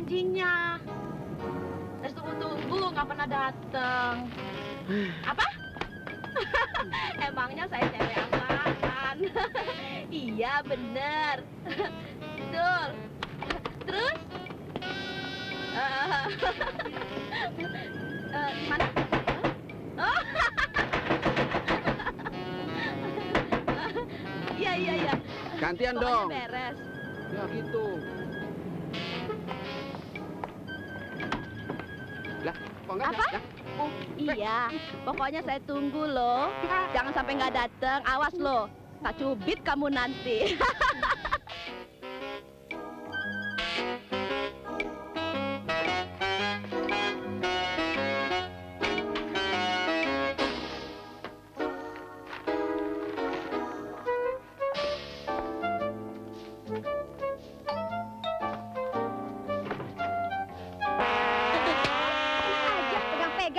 janjinya. Terus tunggu-tunggu nggak pernah datang. Apa? Emangnya saya cewek apaan? Iya bener. Betul. Terus? Mana? Oh. Iya. Gantian Pokoknya dong. Beres. Ya gitu. Lah, kok enggak? Apa? Oh, iya. Pokoknya saya tunggu loh. Jangan sampai nggak datang. Awas loh. Tak cubit kamu nanti.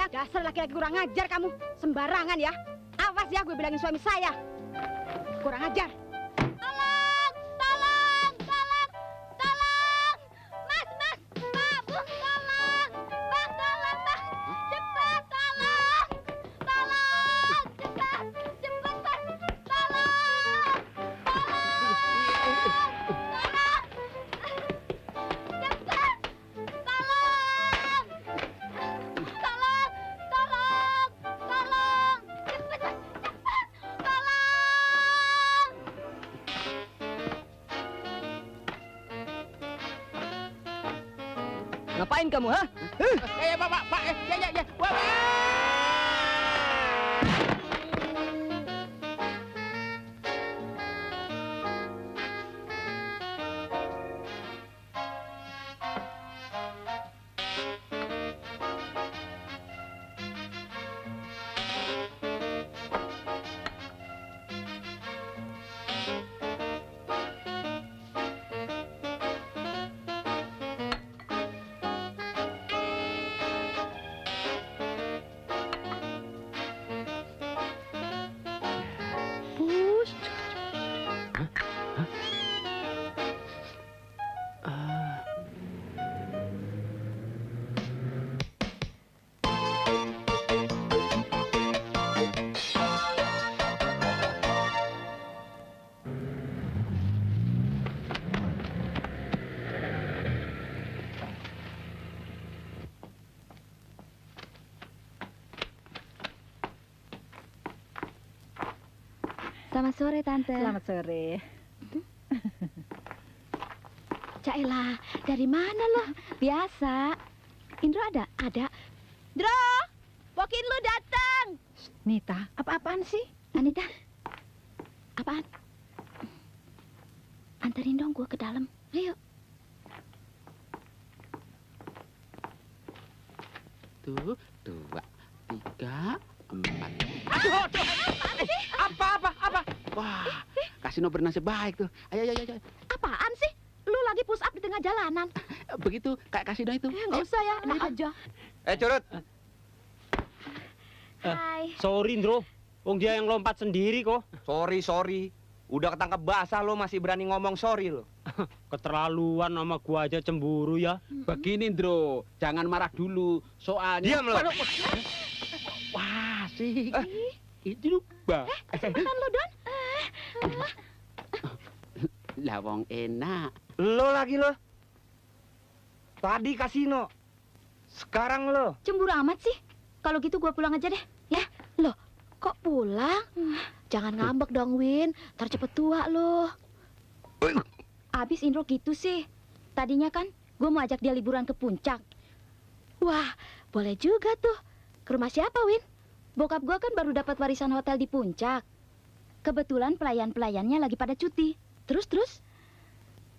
Dasar laki-laki kurang ajar kamu. Sembarangan ya. Awas ya, gue bilangin suami saya. Kurang ajar. Tolong! Tolong! Tolong! Tolong! Mas! Pak! Bung! Tolong! Bang! Tolong! Bang! Cepat! Tolong! Tolong! Cepat! Cepat! Bang! Tolong! Tolong! Tolong! Cepat! Tolong! Tolong! Tolong! Cepat! Cepat! Tolong! Ngapain kamu, ha? Pak. Ya. Wah. Selamat sore, Tante. Selamat sore. Cailah, dari mana lo? Biasa. Indro ada? Ada. Dro, Pokin lu datang. Nita, apa-apaan sih? Anita, apaan? Anterin dong gue ke dalam. Ayo. Tuh, 2, 3, 4. Apa? Wah, kasino bernasib baik tuh. Ayo. Apaan sih? Lu lagi push up di tengah jalanan. Begitu kayak kasino itu. Nggak usah ya, enak aja. Curut. Hai. Sorry, Ndro. Wong dia yang lompat sendiri kok. Sorry. Udah ketangkep basah lo masih berani ngomong sorry lo. Keterlaluan sama gua aja cemburu ya. Begini, Ndro. Jangan marah dulu. Soalnya... Diam lo. Wah, sih. Itu lupa. Cepetan lu, Don. Lah wong enak. Lo lagi lo. Tadi kasino. Sekarang lo. Cemburu amat sih. Kalau gitu gue pulang aja deh, ya. Loh, kok pulang? Jangan ngambek dong, Win. Ntar cepet tua lo. Abis Indro gitu sih. Tadinya kan gue mau ajak dia liburan ke puncak. Wah, boleh juga tuh. Ke rumah siapa, Win? Bokap gue kan baru dapat warisan hotel di puncak. Kebetulan pelayan-pelayannya lagi pada cuti. Terus?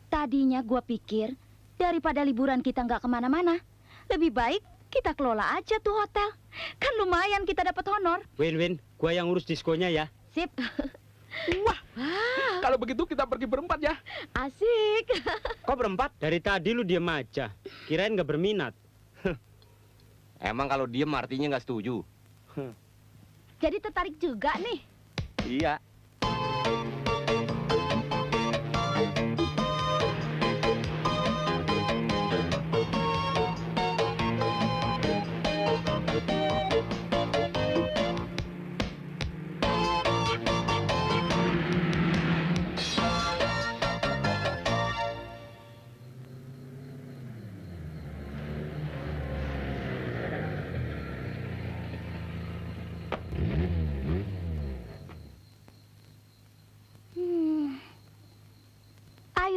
Tadinya gue pikir daripada liburan kita nggak kemana-mana, lebih baik kita kelola aja tuh hotel. Kan lumayan kita dapat honor. Win, gua yang urus diskonya ya. Sip. Wah, kalau begitu kita pergi berempat ya. Asik. Kok berempat? Dari tadi lu diem aja. Kirain nggak berminat. Emang kalau diem artinya nggak setuju? Jadi tertarik juga nih. Iya.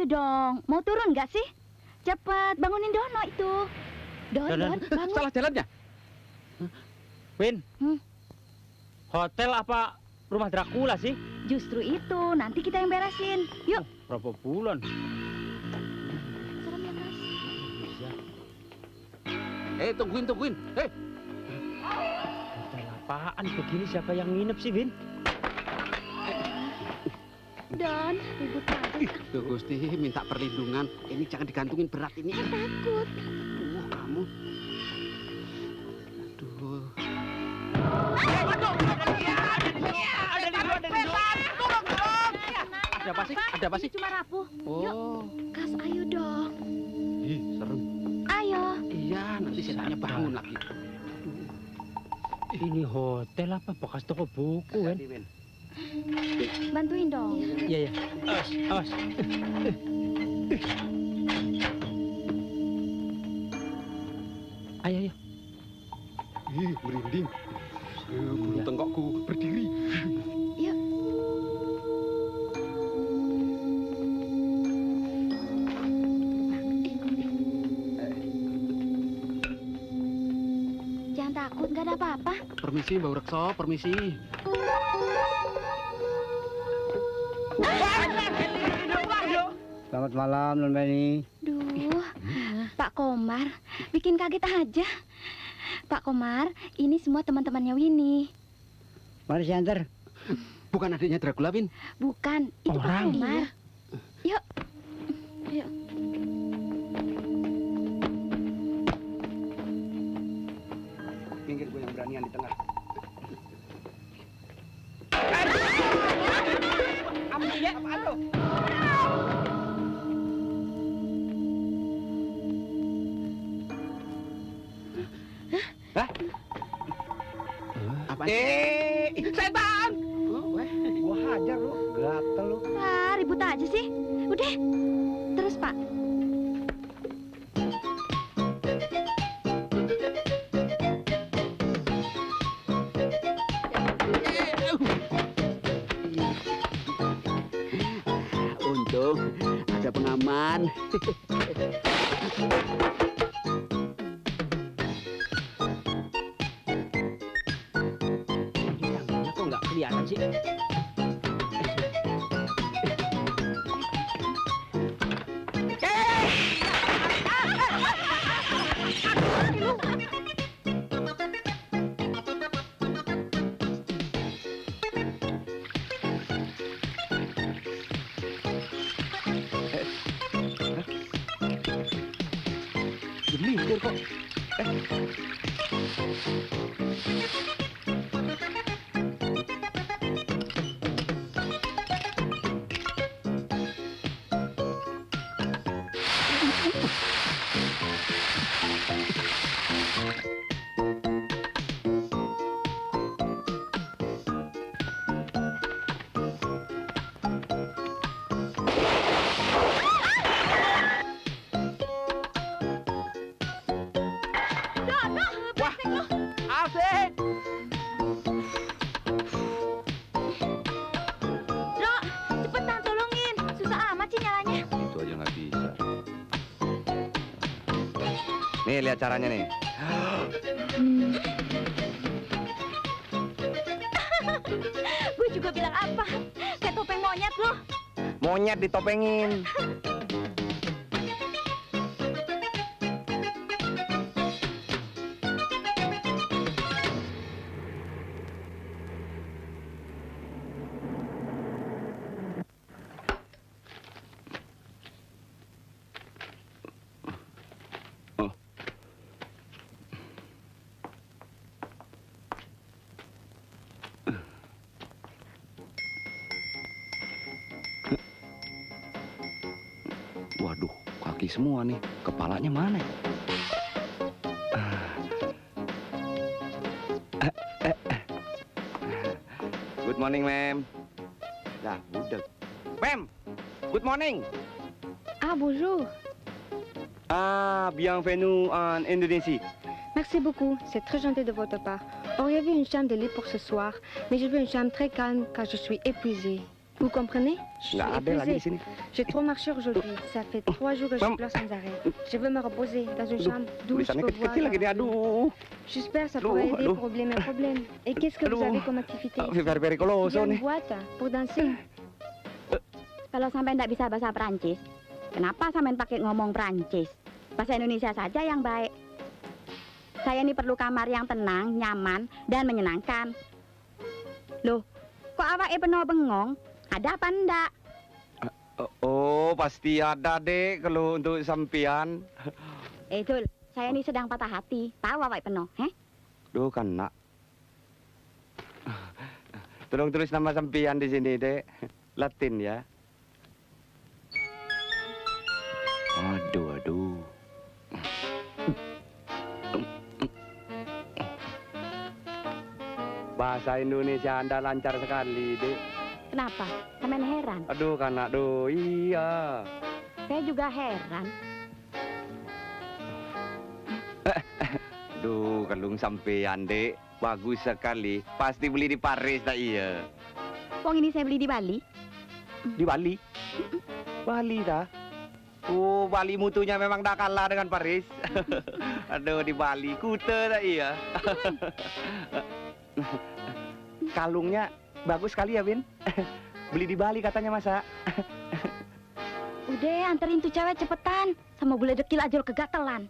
ayo dong. Mau turun nggak sih? Cepat, bangunin Dono itu. Don, bangun. Salah jalannya. Win, hotel apa rumah Dracula sih? Justru itu, nanti kita yang beresin. Yuk. Berapa bulan? Serem ya, Mas. Tungguin. Hotel apaan begini? Siapa yang nginep sih, Win? Don, ribut aja. Duh, Gusti, minta perlindungan. Ini jangan digantungin berat ini. Takut. Kamu. Aduh. Ada apa sih? Ini cuma rapuh. Oh. Yuk, Kas, ayo dong. Ih, serem. Ayo. Iya, nanti setannya bangun lagi. Ini hotel apa bekas toko buku, Win? Bantuin dong. Iya. Awas. Ayo. Ih, merinding. Bulu tengkokku berdiri. Yuk. Jangan takut, nggak ada apa-apa. Permisi, Mbak Rekso, permisi. Selamat malam, Non Beni. Duh, Pak Komar, bikin kaget aja. Pak Komar, ini semua teman-temannya Winnie. Mari saya antar. Bukan adiknya Dracula, Win. Bukan, itu Pak Orang. Komar. Yuk. Pinggir gue yang beranian di tengah. Apaan lo? Apa? Setan! Gua hajar lu, gatel lu. Ah, ribut aja sih. Udah, terus Pak. Untung ada pengaman. Tangannya kok nggak kelihatan sih? Gelintir kok. Asik. Dro, cepetan tolongin. Susah amat sih nyalanya. Itu aja nggak bisa. Nih, lihat caranya nih. Gue juga bilang apa? Kayak topeng monyet loh. Monyet ditopengin. Waduh, kaki semua nih. Kepalanya mana? Good morning, ma'am. Lah, budek. Ma'am, good morning. Ah, bonjour. Bienvenue en Indonésie. Merci beaucoup, c'est très gentil de votre part. Auriez-vous une chambre de lit pour ce soir? Mais je veux une chambre très calme car je suis épuisée. Vous comprenez? Je suis Nggak ada lagi di épuisée. sini. J'ai trop marché aujourd'hui. Ça fait 3 jours que je pleure sans arrêt. Je veux me reposer dans une chambre douce. Tulisannya pour voir kecil-kecil lagi nih, la- aduh. J'espère que ça Aduh, pourrait aider aduh. problème et problème. Et qu'est-ce que vous Aduh. avez comme activité? Very Il y koloso a une nih. boîte pour danser. Kalau sampai ndak bisa bahasa Perancis, kenapa sampai pakai ngomong Perancis? Bahasa Indonesia saja yang baik. Saya ini perlu kamar yang tenang, nyaman, dan menyenangkan. Loh, kok awake penuh bengong? Ada apa ndak? Oh, pasti ada, Dek, kalau untuk sampean. Dul, saya ini sedang patah hati. Tahu awake penuh, Duh, kan, nak. Tolong tulis nama sampean di sini, Dek. Latin ya. Aduh, aduh. Bahasa Indonesia Anda lancar sekali, Dek. Kenapa? Sampean heran. Aduh, kan, nak, duh, iya. Saya juga heran. Duh, kalung sampean, Dek. Bagus sekali. Pasti beli di Paris, tak iya? Wong ini saya beli di Bali. Di Bali? Bali dah. Oh, Bali mutunya memang tak kalah dengan Paris. Aduh, di Bali. Kuta tak iya? Kalungnya bagus sekali ya, Bin. Beli di Bali katanya, masa? Udah, anterin tuh cewek cepetan. Sama bule dekil aja lo kegatelan.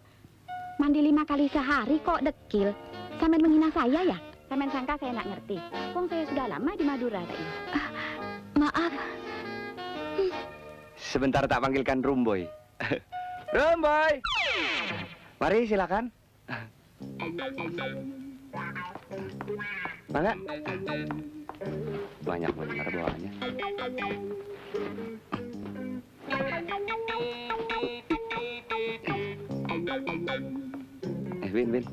Mandi 5 kali sehari kok dekil. Sampean menghina saya ya? Sampean sangka saya nggak ngerti. Wong saya sudah lama di Madura, tak iya? Maaf. Sebentar tak panggilkan Rumboy. Rumboy! Mari, silakan. Mangga. Banyak benar bawaannya. Win.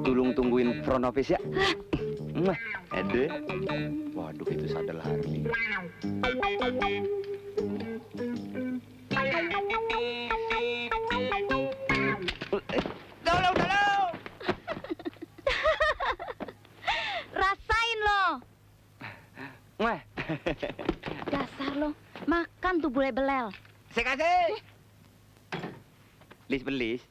Tolong tungguin front office ya. Ede. Waduh, itu sadel Harley. Rasain lo. Wah. Dasar lo. Makan tuh bule belel. Saya kasih. Belis.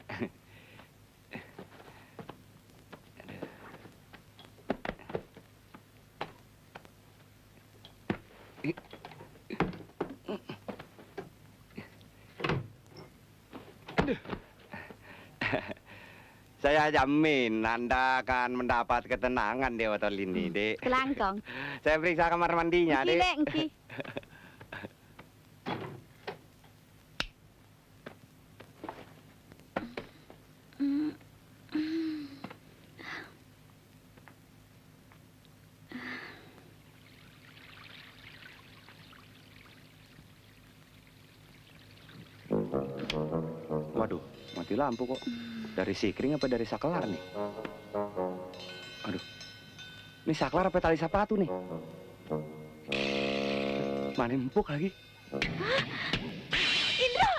Saya jamin Anda akan mendapat ketenangan di hotel ini, Dek. Kelangkong. Saya periksa kamar mandinya, Dek. Engki. Waduh, mati lampu kok. Dari sikring apa dari saklar nih? Aduh. Ini saklar apa tali sepatu nih? Mana empuk lagi? Indra!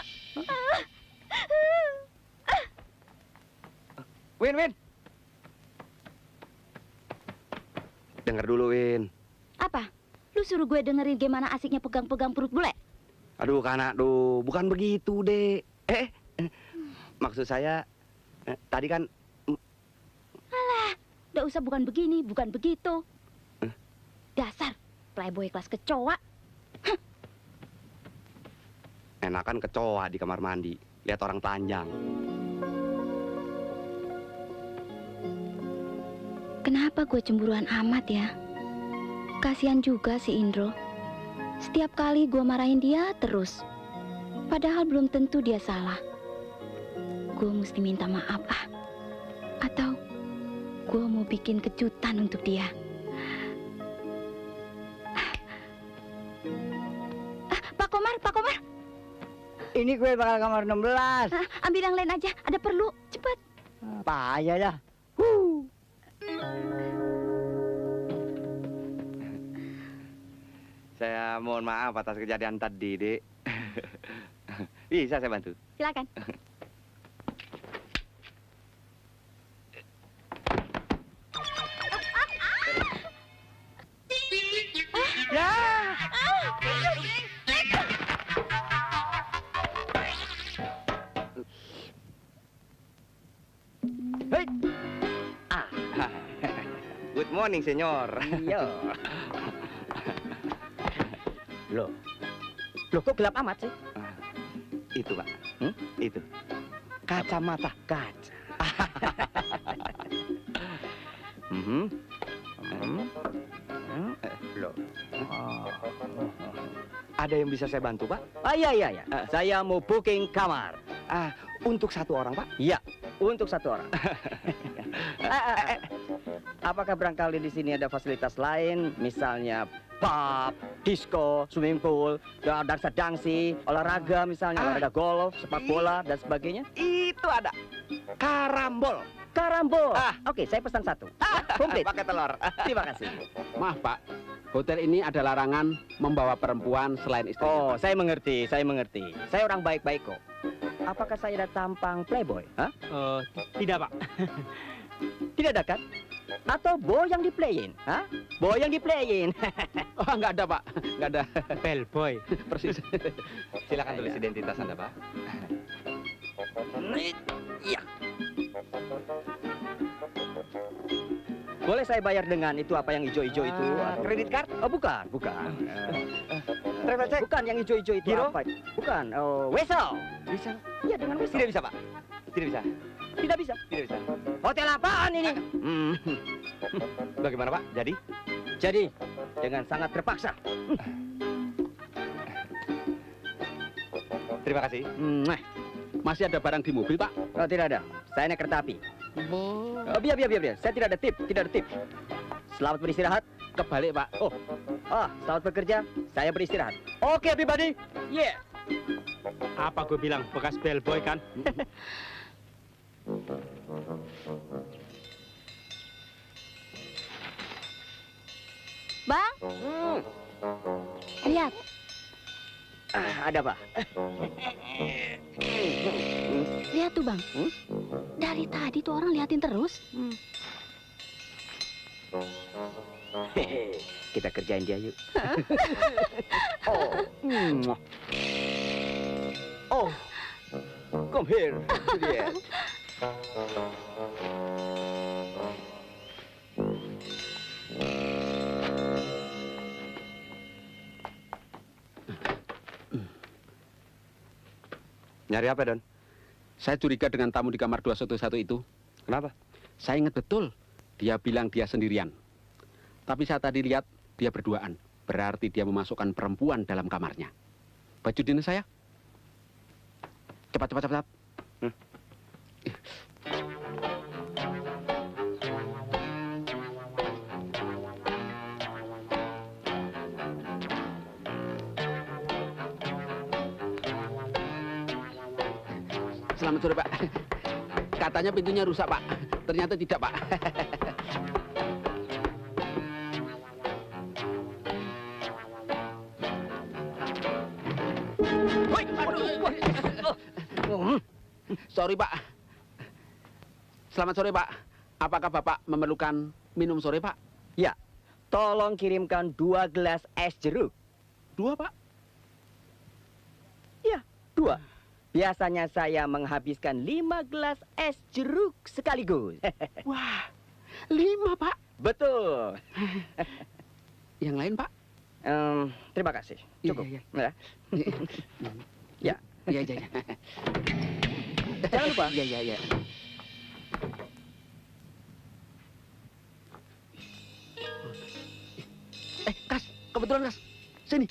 Win. Dengar dulu, Win. Apa? Lu suruh gue dengerin gimana asiknya pegang-pegang perut bule? Aduh, kanak, bukan begitu, Dek. Maksud saya, tadi kan... Alah, udah usah bukan begini, bukan begitu. Dasar, playboy kelas kecoa. Enakan kecoa di kamar mandi. Lihat orang telanjang. Kenapa gue cemburuan amat ya? Kasihan juga si Indro. Setiap kali gue marahin dia terus. Padahal belum tentu dia salah. Gue mesti minta maaf Atau gue mau bikin kejutan untuk dia. Pak Komar. Ini gue bakal kamar 16. Ambil yang lain aja, ada perlu. Cepat. Apa aja dah. Saya mohon maaf atas kejadian tadi, Dek. Bisa saya bantu? Silakan. Ya! morning, senyor. Iya. Loh. Loh kok gelap amat sih? Itu, Pak. Itu. Kacamata. Kaca. Loh. Ada yang bisa saya bantu, Pak? Iya. Saya mau booking kamar. Untuk satu orang, Pak? Iya, untuk satu orang. Apakah barangkali di sini ada fasilitas lain, misalnya pub, disco, swimming pool, dansa dangsi, olahraga misalnya, olahraga golf, sepak bola dan sebagainya? Itu ada. Karambol. Karambol. Oke, saya pesan satu. Komplit. Pakai telur. Terima kasih. Maaf, Pak. Hotel ini ada larangan membawa perempuan selain istri. Oh, saya mengerti, saya mengerti. Saya orang baik-baik kok. Apakah saya ada tampang playboy? Hah? Tidak, Pak. Tidak ada kan? Atau boy yang diplayin? Hah? Boy yang diplayin. Oh, nggak ada, Pak. Nggak ada. Bellboy. Persis. Silakan tulis identitas Anda, Pak. Iya. Boleh saya bayar dengan itu apa yang hijau-hijau itu? Kredit card? Oh, bukan. Travel check? Bukan yang hijau-hijau itu. Giro? Apa? Bukan. Oh, wesel. Bisa? Iya, dengan wesel. Tidak bisa, Pak. Tidak bisa. Tidak bisa. Tidak bisa. Hotel apaan ini? Bagaimana, Pak? Jadi, dengan sangat terpaksa. Terima kasih. Masih ada barang di mobil, Pak? Oh, tidak ada. Saya naik kereta api. Oh, biar. Saya tidak ada tip. Selamat beristirahat. Kebalik, Pak. Selamat bekerja. Saya beristirahat. Oke, everybody. Yeah. Apa gue bilang, bekas bellboy kan? Bang, lihat. Ada apa? Lihat tuh, Bang. Dari tadi tuh orang liatin terus. Hehe, kita kerjain dia yuk. Come here, Juliet. Nyari apa, Don? Saya curiga dengan tamu di kamar 211 itu. Kenapa? Saya ingat betul. Dia bilang dia sendirian. Tapi saya tadi lihat dia berduaan. Berarti dia memasukkan perempuan dalam kamarnya. Baju dinas saya. Cepat. Selamat sore, Pak. Katanya pintunya rusak, Pak. Ternyata tidak, Pak. Sorry, Pak. Selamat sore, Pak. Apakah Bapak memerlukan minum sore, Pak? Ya, tolong kirimkan 2 gelas es jeruk. 2, Pak? Ya, 2. Biasanya saya menghabiskan 5 gelas es jeruk sekaligus. Wah, 5, Pak. Betul. Yang lain, Pak? Terima kasih. Cukup. Iya. Ya. Iya. Jangan lupa. Iya. Kas, kebetulan, Kas. Sini.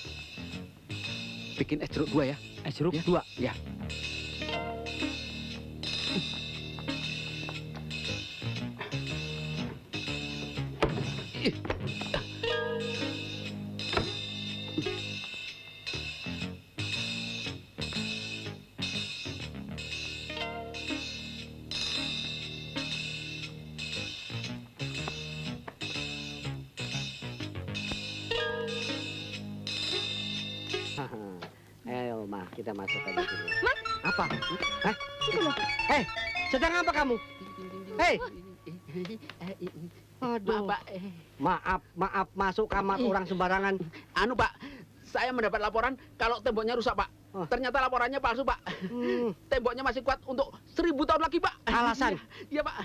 Bikin es jeruk 2 ya. Es jeruk Ya. 2. Ya. Ayo, Ma, kita masuk aja dulu. Apa? Hah? Sedang apa kamu? Hei! Aduh. Pak. Maaf, masuk kamar orang sembarangan. Anu, Pak. Saya mendapat laporan kalau temboknya rusak, Pak. Oh. Ternyata laporannya palsu, Pak. Temboknya masih kuat untuk 1000 tahun lagi, Pak. Alasan? Iya, Pak.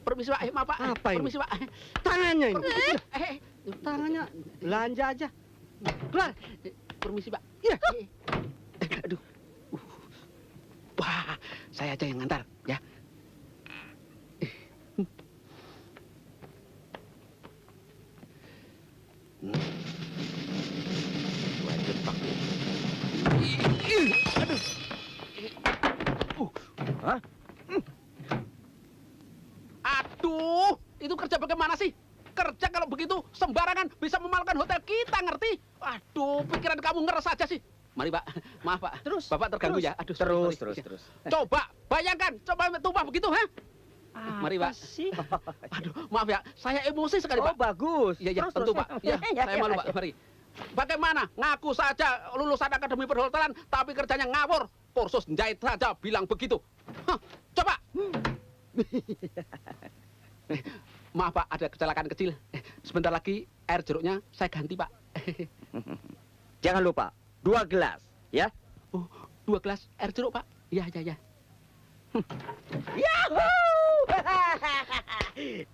Permisi Pak, maaf Pak. Apa ini? Permisi Pak. Tangannya ini. Eh, Tangannya belanja aja. Keluar. permisi Pak. Iya. Aduh. Wah, saya aja yang ngantar ya. Wajar Pak. Aduh. Hah? Aduh, itu kerja bagaimana sih? Kerja kalau begitu sembarangan bisa memalukan hotel kita, ngerti? Aduh, pikiran kamu ngeres aja sih. Mari Pak, maaf Pak. Terus, Bapak terganggu terus. ya. Aduh, Terus. Coba, bayangkan, coba tumpah begitu, ha? Mari Pak. Sih. Aduh, maaf ya, saya emosi sekali Oh, Pak. bagus. Iya, Terus, tentu terus. Pak. Ya, saya malu Pak, mari. Bagaimana? Ngaku saja lulusan akademi perhotelan, tapi kerjanya ngawur. Kursus jahit saja bilang begitu. Hah, coba. Maaf Pak, ada kecelakaan kecil. Sebentar lagi air jeruknya saya ganti Pak. Jangan lupa, 2 gelas, ya. Oh, 2 gelas air jeruk Pak. Iya. Yahoo!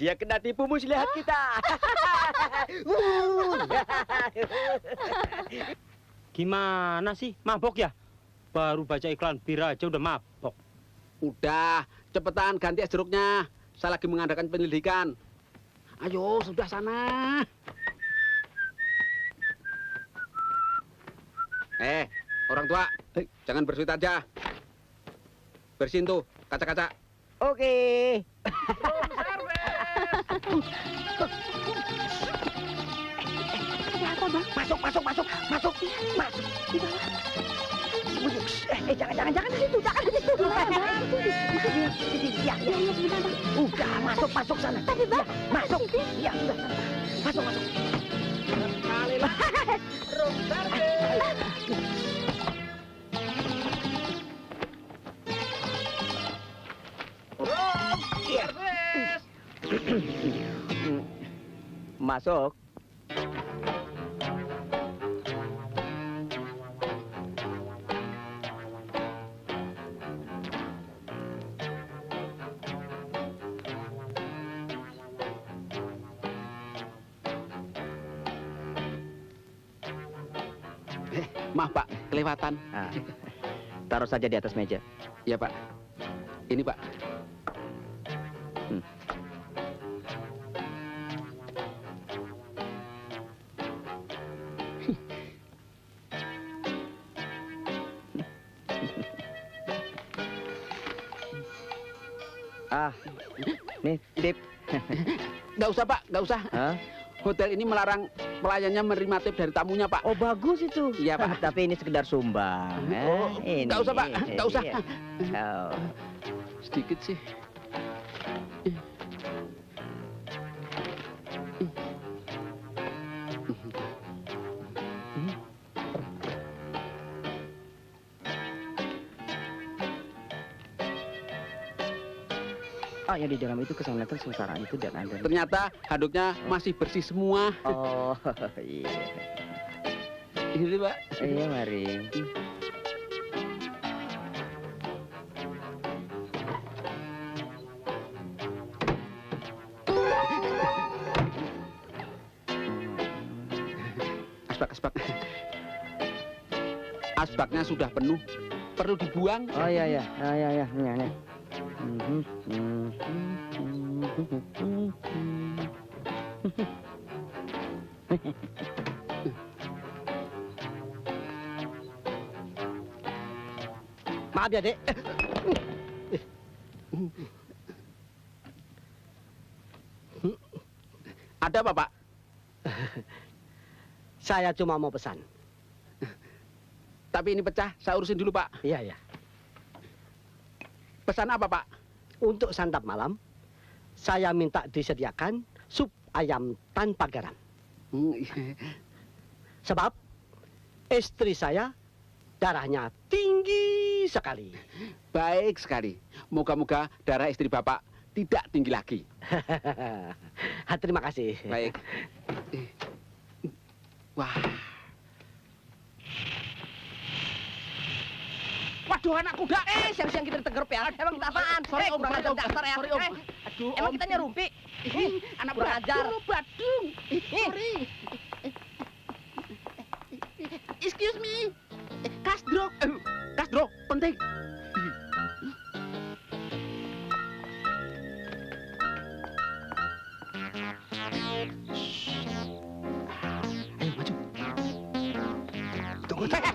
Dia kena tipu muslihat kita. Gimana sih? Mabok ya? Baru baca iklan bir aja udah mabok. Udah, cepetan ganti es jeruknya. Saya lagi mengadakan penyelidikan. Ayo, sudah sana. Orang tua, jangan bersuit aja. Bersihin tuh kaca-kaca. Oke. Masuk. Jangan di situ. Ya. Udah, masuk sana. Tapi Bang, masuk. Ya, udah. Masuk. Kali lah. Room service. Masuk. Maaf Pak, kelewatan. Nah, taruh saja di atas meja. Ya Pak. Ini Pak. Nih, tip. Nggak usah Pak, nggak usah. Hah? Hotel ini melarang pelayannya menerima tip dari tamunya Pak. Oh, bagus itu. Iya, Pak. Tapi ini sekedar sumbang. Oh, Ini. nggak usah Pak, nggak usah. Oh. Sedikit sih. Oh, yang di dalam itu keselamatan sengsara itu dan ada. Ternyata handuknya masih bersih semua. Oh, iya. Ini Pak. Iya, mari. Asbak. Asbaknya sudah penuh. Perlu dibuang. Oh, iya. Ini. Maaf ya, Dek. Ada apa Pak? Saya cuma mau pesan. Tapi ini pecah, saya urusin dulu Pak. Iya. Pesan apa Pak? Untuk santap malam, saya minta disediakan sup ayam tanpa garam. Sebab istri saya darahnya tinggi sekali. Baik sekali. Moga-moga darah istri Bapak tidak tinggi lagi. Terima kasih. Baik. Wah. Waduh anak kuda. Siang-siang kita ditegur pialan. Emang kita apaan? Sorry, Om. Kurang ajar dasar ya. Sorry, Om. Aduh, Emang kita nyerupi? anak kurang ajar. Badung. Sorry. Excuse me. Kasdro. Kasdro, penting. Ayo maju. Tunggu. Ayo.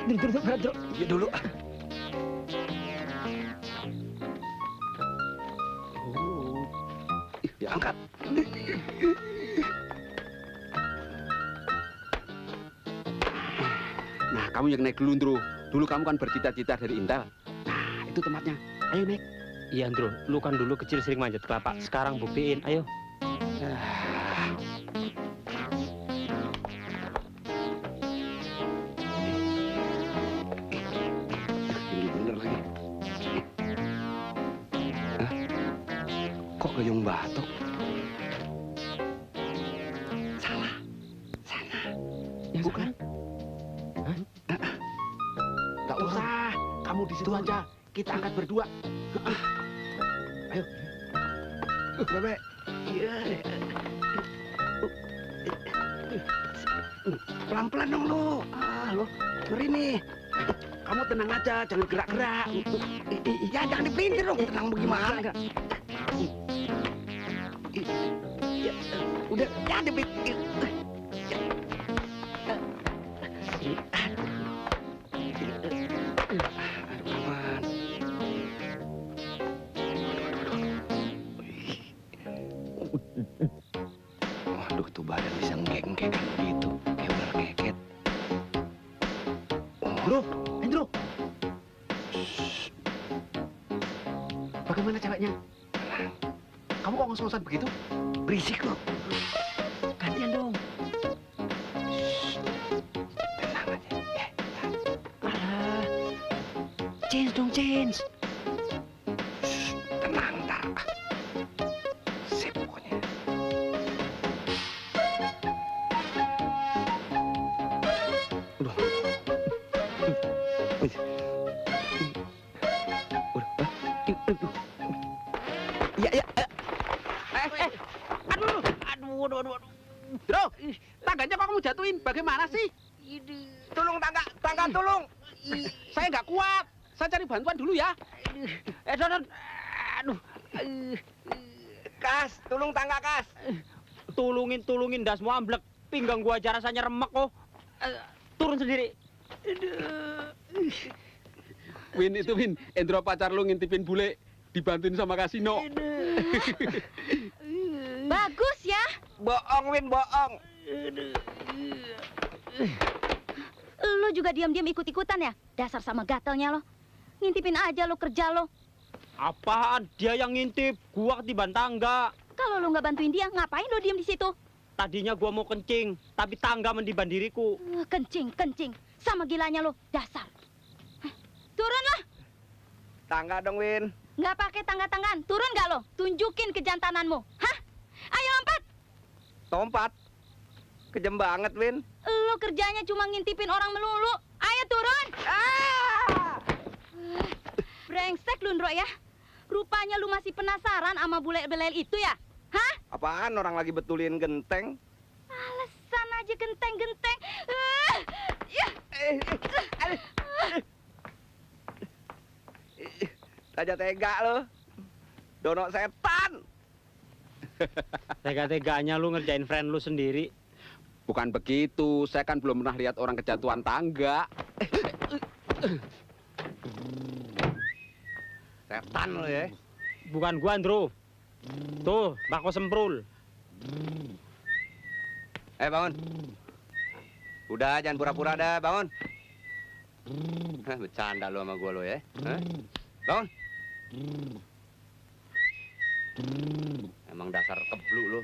Duduk. Ya dulu. Ya angkat. Nah, kamu yang naik dulu, Ndro. Dulu kamu kan bercita-cita dari Intel. Nah, itu tempatnya. Ayo naik. Iya, Andro. Lu kan dulu kecil sering manjat kelapa. Sekarang buktiin. Ayo. Tinggi bener lagi. Hah? Kok gayung batok? Salah. Sana. Ya, bukan? Hah? Nggak usah. Kamu di situ aja. Kita angkat berdua. Ayo. Bebek. Iya. Pelan-pelan dong lu. Lu ngeri nih. Kamu tenang aja, jangan gerak-gerak. Ya jangan dipelintir dong. Tenang bagaimana? Ya, udah, ya dipelintir. Aman. Waduh, tuh badan bisa ngek-ngek gitu. Kayak ular keket. Bro, Hendro. Bagaimana ceweknya? Kamu kok ngos-ngosan begitu? Berisik loh. Gantian dong. Tenang aja. Alah. Change dong, change. Tenang, tak. Sip pokoknya. Udah. Ya. Aduh. Bro, tangganya kok kamu jatuhin? Bagaimana sih? Tolong tangga tolong. Saya nggak kuat. Saya cari bantuan dulu ya. Don. Aduh. Kas, tolong tangga kas. Tulungin dah semua amblek. Pinggang gua aja rasanya remek kok. Turun sendiri. Win, itu Win. Endro pacar lu ngintipin bule. Dibantuin sama kasino. Bagus ya. Bohong, Win, bohong. Lu juga diam-diam ikut-ikutan ya? Dasar sama gatelnya lo. Ngintipin aja lo kerja lo. Apaan? Dia yang ngintip. Gua ketiban tangga. Kalau lo nggak bantuin dia, ngapain lo diam di situ? Tadinya gua mau kencing, tapi tangga mendiban diriku. Kencing. Sama gilanya lo, dasar. Turunlah. Tangga dong, Win. Nggak pakai tangga-tanggaan. Turun nggak lo? Tunjukin kejantananmu. Hah? Ayo lompat. Lompat. Kejem banget, Win. Lo kerjanya cuma ngintipin orang melulu. Ayo turun. Brengsek lu, Ndro ya. Rupanya lu masih penasaran sama bule-belel itu ya? Hah? Apaan orang lagi betulin genteng? Alasan aja genteng-genteng. Tega lo. Dono setan. Tega-teganya lu ngerjain friend lu sendiri. Bukan begitu. Saya kan belum pernah lihat orang kejatuhan tangga. Setan lo ya. Bukan gua, Andro. Tuh, bako semprul. Bangun. Udah, jangan pura-pura dah, bangun. Bercanda lo sama gua lo ya. Bangun. Emang dasar keblu lo.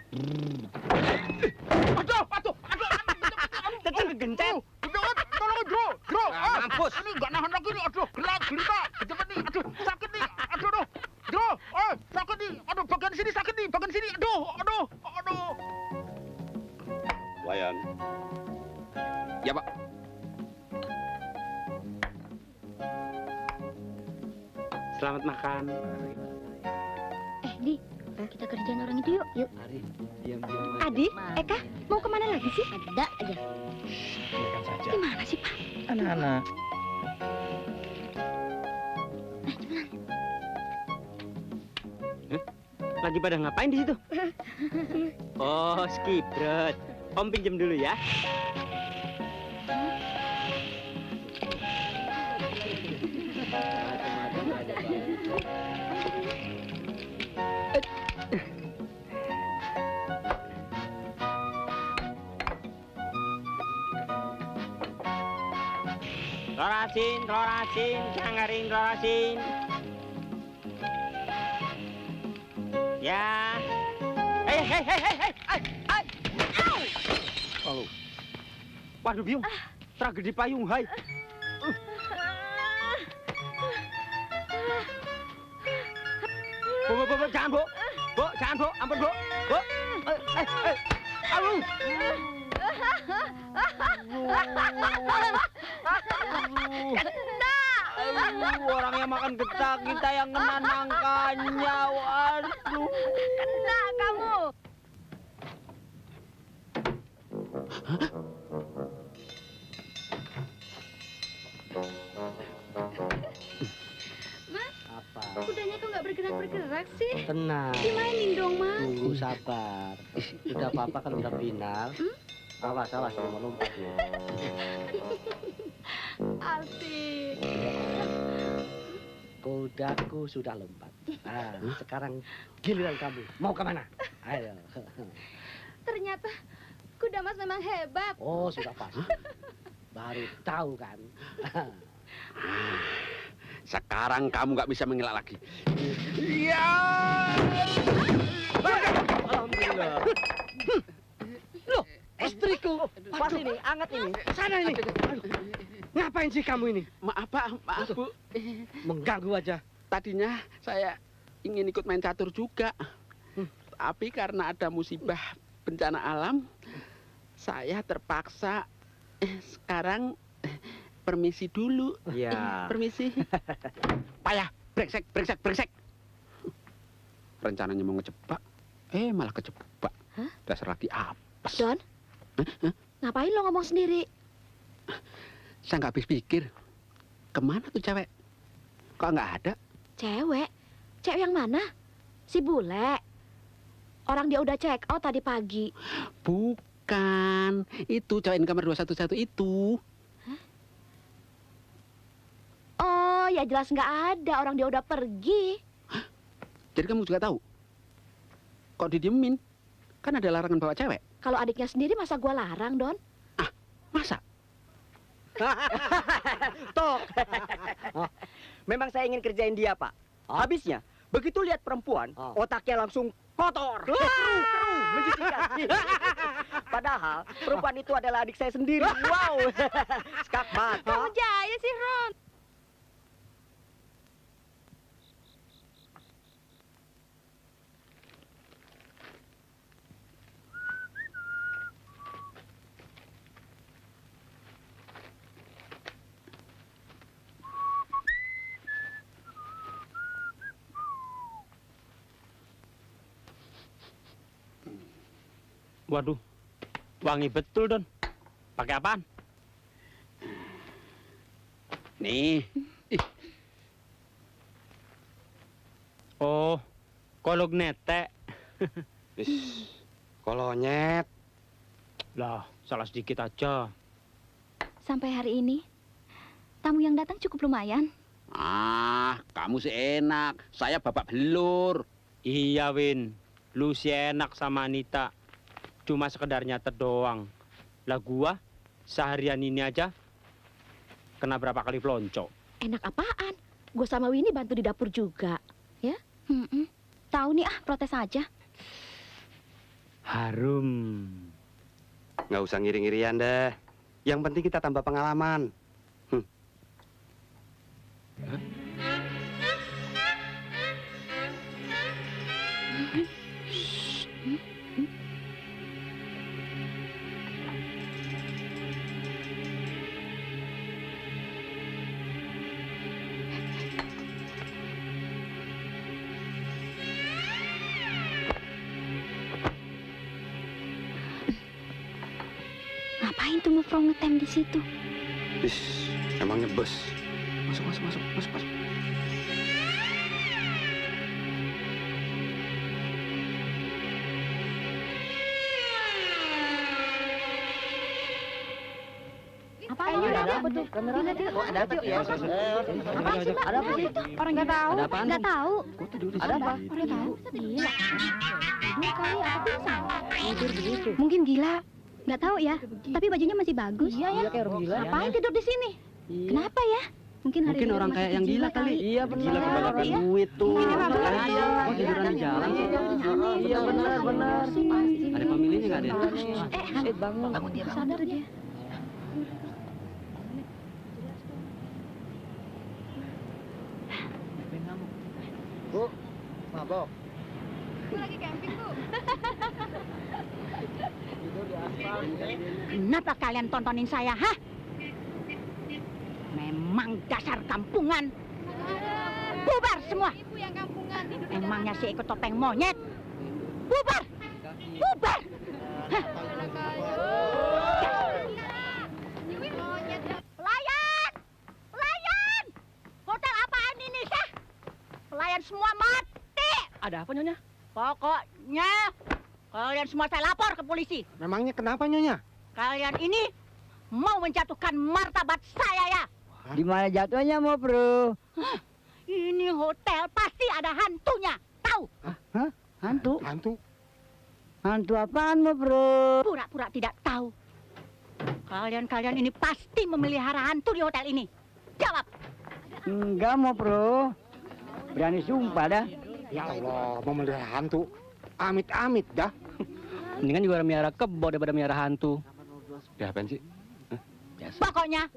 Aduh. Tetep gencet. Tolong, Bro. Mampus. Ini nggak nahan lagi nih. Aduh, gerak, gelita. Kejepit nih. Aduh, sakit nih. Aduh. Bro, sakit nih. Aduh, bagian sini sakit nih. Bagian sini. Aduh. Wayan. Ya, Pak. Di, kita kerjain orang itu yuk. Yuk. Mari, diam-diam. Adi, Eka, mau kemana lagi sih? Ada aja. Biarkan saja. Gimana sih, Pak? Anak-anak. Lagi pada ngapain di situ? Oh, skibrot. Om pinjem dulu ya. Telur asin, sangaring telur asin. Ya. Hei. Au. Waduh, Biung. Tragedi payung, hai. Bu, jangan, Bu. Bu, jangan, Bu. Ampun, Bu. Bu. Aduh. Orang yang makan getah, kita yang kena nangkanya. Waduh. Kena kamu. Apa? Kudanya kok nggak bergerak-bergerak sih? Tenang. Dimainin dong, Mas. Tunggu sabar. Udah apa-apa kan udah final. Awas, mau lompat ya. Asik. Kudaku sudah lompat. Nah, sekarang giliran kamu. Mau kemana? Ayo. Ternyata kuda Mas memang hebat. Oh, sudah pasti. Baru tahu kan. Sekarang kamu nggak bisa mengelak lagi. Alhamdulillah. Loh, istriku. Pas ini, anget ini. Sana ini. Aduh. Ngapain sih kamu ini? Maaf Pak, maaf Bu. Mengganggu aja. Tadinya saya ingin ikut main catur juga. Tapi karena ada musibah bencana alam, saya terpaksa sekarang permisi dulu. Ya. Permisi. Payah, brengsek. Rencananya mau ngejebak, malah kejebak. Hah? Dasar lagi apes. Don, ngapain lo ngomong sendiri? Saya nggak habis pikir. Kemana tuh cewek? Kok nggak ada? Cewek? Cewek yang mana? Si bule. Orang dia udah check out tadi pagi. Bukan. Itu cewek di kamar 211 itu. Oh, ya jelas nggak ada. Orang dia udah pergi. Jadi kamu juga tahu? Kok didiemin? Kan ada larangan bawa cewek. Kalau adiknya sendiri masa gua larang, Don? Masa? Tok. Memang saya ingin kerjain dia, Pak. Habisnya, begitu lihat perempuan, otaknya langsung kotor. Keruh, menjijikan. Padahal, perempuan itu adalah adik saya sendiri. Wow. Skakmat. Kamu jaya sih, Ron. Waduh, wangi betul, Don. Pakai apaan? Nih. Oh, kolog netek. Kolonyet. Lah, salah sedikit aja. Sampai hari ini, tamu yang datang cukup lumayan. Kamu sih enak. Saya bapak belur. Iya, Win. Lu sih enak sama Anita. Cuma sekedar nyatet doang. Lah gua seharian ini aja kena berapa kali pelonco. Enak apaan? Gue sama Winnie bantu di dapur juga. Ya? Tahu nih protes aja. Harum. Nggak usah ngiri-ngirian deh. Yang penting kita tambah pengalaman. itu Mufro ngetem di situ? Is, emangnya bus. Masuk. Apaan? Ada apa tuh? Lihat yuk. Ada apa ya? Apaan sih, Mbak? Ada apa sih? Orang nggak tahu. Ada apaan? Nggak tahu. Ada apa? Orang tahu. Gila. Tidur kali apa pingsan? Tidur begitu. Mungkin gila. Nggak tahu ya. Tapi bajunya masih bagus. Iya ya. Kayak orang gila. Ngapain tidur di sini? Kenapa ya? Mungkin hari Mungkin ini orang masih kayak yang gila kali. Iya benar. Gila kebanyakan Iya. duit tuh. Mungkin emang benar. Oh, tiduran di jalan. Iya benar. Ada familinya nggak ada? Bangun. Dia sadar dia. Bu, mabok. Kenapa kalian tontonin saya, hah? Memang dasar kampungan. Bubar semua. Emangnya si ikut topeng monyet. Bubar. Bubar. Hah. Pelayan. Pelayan. Hotel apaan ini, sah? Pelayan semua mati. Ada apa Nyonya? Pokoknya kalian semua saya lapor ke polisi. Memangnya kenapa Nyonya? Kalian ini mau menjatuhkan martabat saya ya. Di mana jatuhnya mau bro? Ini hotel pasti ada hantunya. Tahu? Hantu? Hantu? Hantu apaan mau bro? Pura-pura tidak tahu. Kalian ini pasti memelihara hantu di hotel ini. Jawab. Enggak mau bro. Berani sumpah dah. Ya Allah, mau melihara hantu. Amit-amit dah. Mendingan juga miara kebo daripada miara hantu. Ya apaan sih? Pokoknya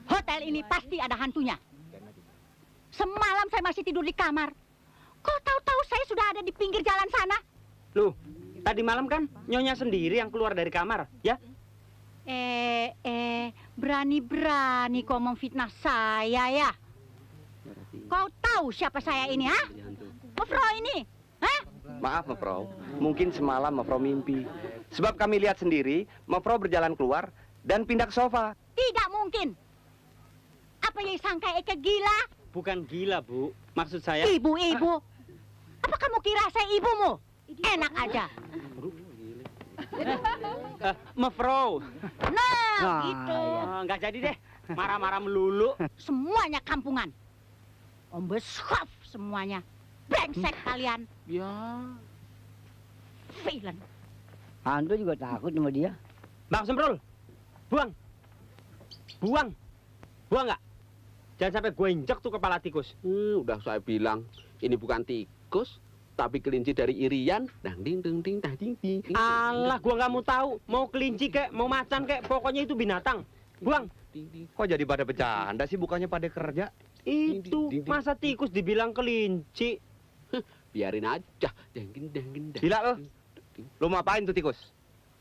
hotel ini pasti ada hantunya. Semalam saya masih tidur di kamar. Kok tahu-tahu saya sudah ada di pinggir jalan sana? Loh, tadi malam kan Nyonya sendiri yang keluar dari kamar, ya? Berani-berani kau memfitnah saya ya? Kau tahu siapa saya ini, ha? Mufro ini, ha? Maaf Mefro, mungkin semalam Mefro mimpi. Sebab kami lihat sendiri, Mefro berjalan keluar dan pindah ke sofa. Tidak mungkin. Apa yang sangka Eke gila? Bukan gila, Bu. Maksud saya... Ibu-ibu. Apa kamu kira saya ibumu? Enak aja. Mefro. Nah, gitu. Nggak jadi deh. Marah-marah melulu. Semuanya kampungan. Om Beskov semuanya. Brengsek kalian. Ya. Villain. Hantu juga takut sama dia. Bang Semprul, buang. Buang. Buang nggak? Jangan sampai gue injek tuh kepala tikus. Udah saya bilang, ini bukan tikus, tapi kelinci dari Irian. Dang ding ding ding dang ding ding. Alah, gua nggak mau tahu. Mau kelinci kek, mau macan kek, pokoknya itu binatang. Buang. Kok jadi pada bercanda sih, bukannya pada kerja? Itu masa tikus dibilang kelinci? Biarin aja. Dang ding dang ding dang. Gila lo. Lo mau apain tuh tikus?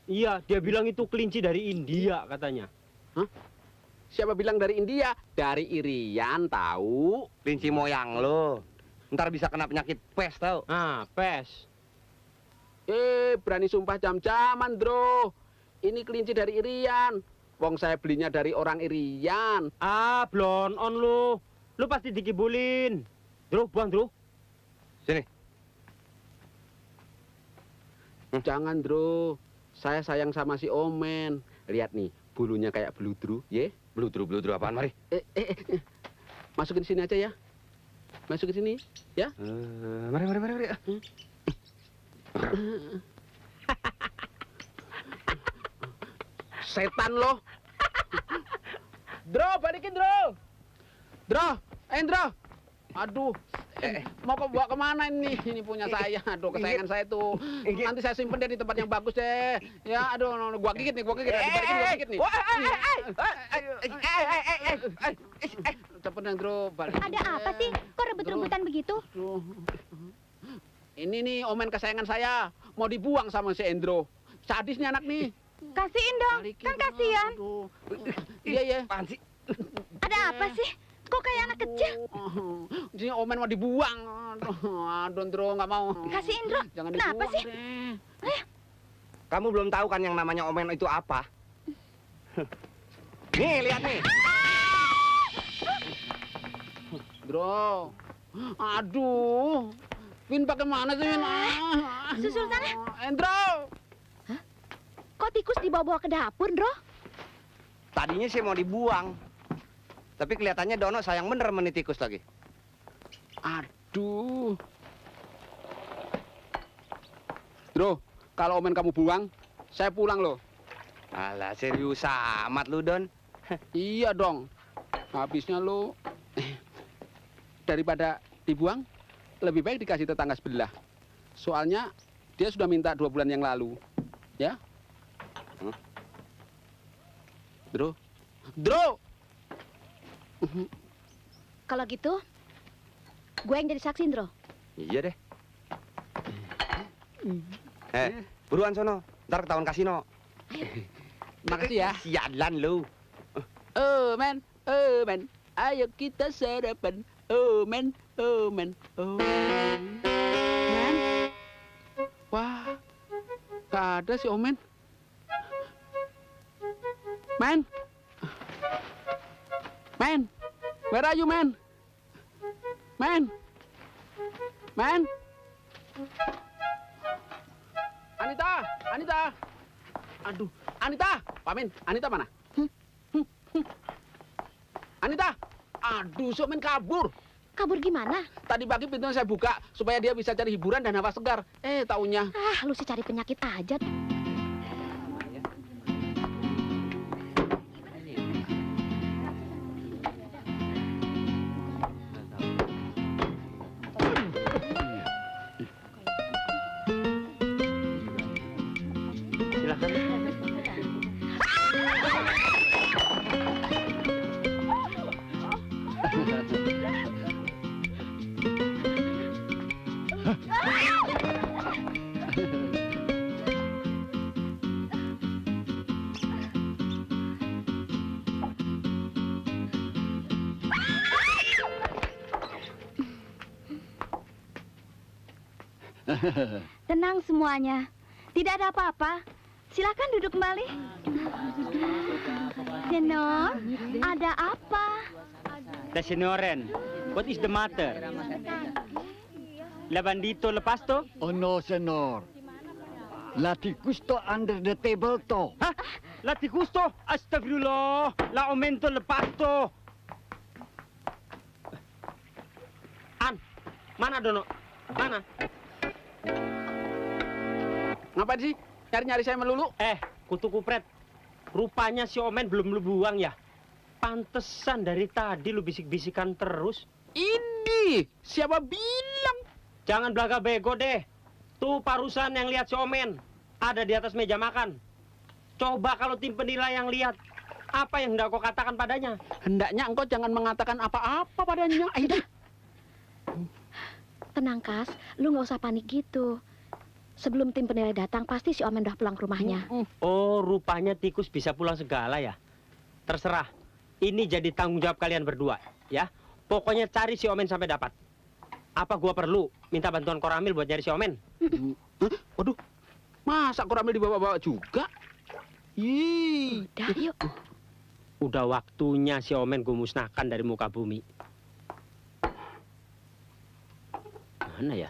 Iya, dia bilang itu kelinci dari India katanya. Siapa bilang dari India? Dari Irian, tahu. Kelinci moyang lo. Ntar bisa kena penyakit pes tau. Ah, pes. Berani sumpah jam-jaman, Bro. Ini kelinci dari Irian. Wong saya belinya dari orang Irian. Ah, blon on lu. Lu pasti dikibulin. Dro, buang, Dro. Sini. Jangan, Bro. Saya sayang sama si Omen. Lihat nih, bulunya kayak beludru, ye. Beludru apaan, mari. Masukin sini aja ya. Masukin sini, ya. Mari. Setan loh. Dro, balikin, Dro. Dro, Dro. Aduh, mau bawa kemana ini? Ini punya saya. Aduh, kesayangan saya tuh. Nanti saya simpen deh di tempat yang bagus deh. Ya, aduh, gua gigit nih. Dibalikin, gua gigit nih. Cepet dong, Dro. Ada apa sih? Kok rebut-rebutan begitu? Aduh. Ini nih omen kesayangan saya. Mau dibuang sama si Endro. Sadis nih anak nih. Kasihin dong, Balikin, kan kasihan. aduh. Iya. Apaan sih? Ada apa sih? Kok kayak anak kecil? Ini omen mau dibuang. Aduh, Ndro, nggak mau. Kasihin, Ndro. Jangan Kenapa dibuang sih? deh. Kamu belum tahu kan yang namanya omen itu apa? Nih, lihat nih. Dro. Aduh. Vin pakai mana sih, Vin? Susul sana. Endro. Kok tikus dibawa-bawa ke dapur, Bro? Tadinya sih mau dibuang. Tapi kelihatannya Dono sayang bener sama nih tikus lagi. Aduh. Bro, kalau omen kamu buang, saya pulang loh. Alah, serius amat lu, Don. Iya dong. Habisnya lo daripada dibuang, lebih baik dikasih tetangga sebelah. Soalnya dia sudah minta 2 bulan yang lalu. Ya? Bro. Bro. Kalau gitu, gue yang jadi saksi, Bro. Iya deh. Buruan sono. Ntar ketahuan kasino. Makasih ya. Sialan lu. Oh men. Ayo kita sarapan. Oh men. Men. Wah. Gak ada si Omen. Men. Where are you, man? Man. Anita. Aduh, Anita. Pak Min, Anita mana? Anita. Aduh, si Omen kabur. Kabur gimana? Tadi pagi pintunya saya buka supaya dia bisa cari hiburan dan hawa segar. Taunya. Lu sih cari penyakit aja. Tenang semuanya. Tidak ada apa-apa. Silakan duduk kembali. Senor, ada apa? The Senoren, what is the matter? La bandito lepas to? Oh no, senor. La tikus to under the table to. Hah? La tikus to? Astagfirullah. La aumento lepas to. Mana Dono? Mana? Ngapain sih? Nyari-nyari saya melulu? Kutu kupret. Rupanya si Omen belum lu buang ya? Pantesan dari tadi lu bisik-bisikan terus. Ini siapa bilang? Jangan belaga bego deh. Tuh parusan yang lihat si Omen. Ada di atas meja makan. Coba kalau tim penilai yang lihat. Apa yang hendak kau katakan padanya? Hendaknya engkau jangan mengatakan apa-apa padanya. Aida. Tenang, Kas. Lu nggak usah panik gitu. Sebelum tim penilai datang, pasti si Omen udah pulang ke rumahnya. Oh, rupanya tikus bisa pulang segala ya? Terserah. Ini jadi tanggung jawab kalian berdua, ya. Pokoknya cari si Omen sampai dapat. Apa gua perlu minta bantuan Koramil buat nyari si Omen? Waduh, masa Koramil dibawa-bawa juga? Udah, yuk. Udah waktunya si Omen gue musnahkan dari muka bumi. Mana ya?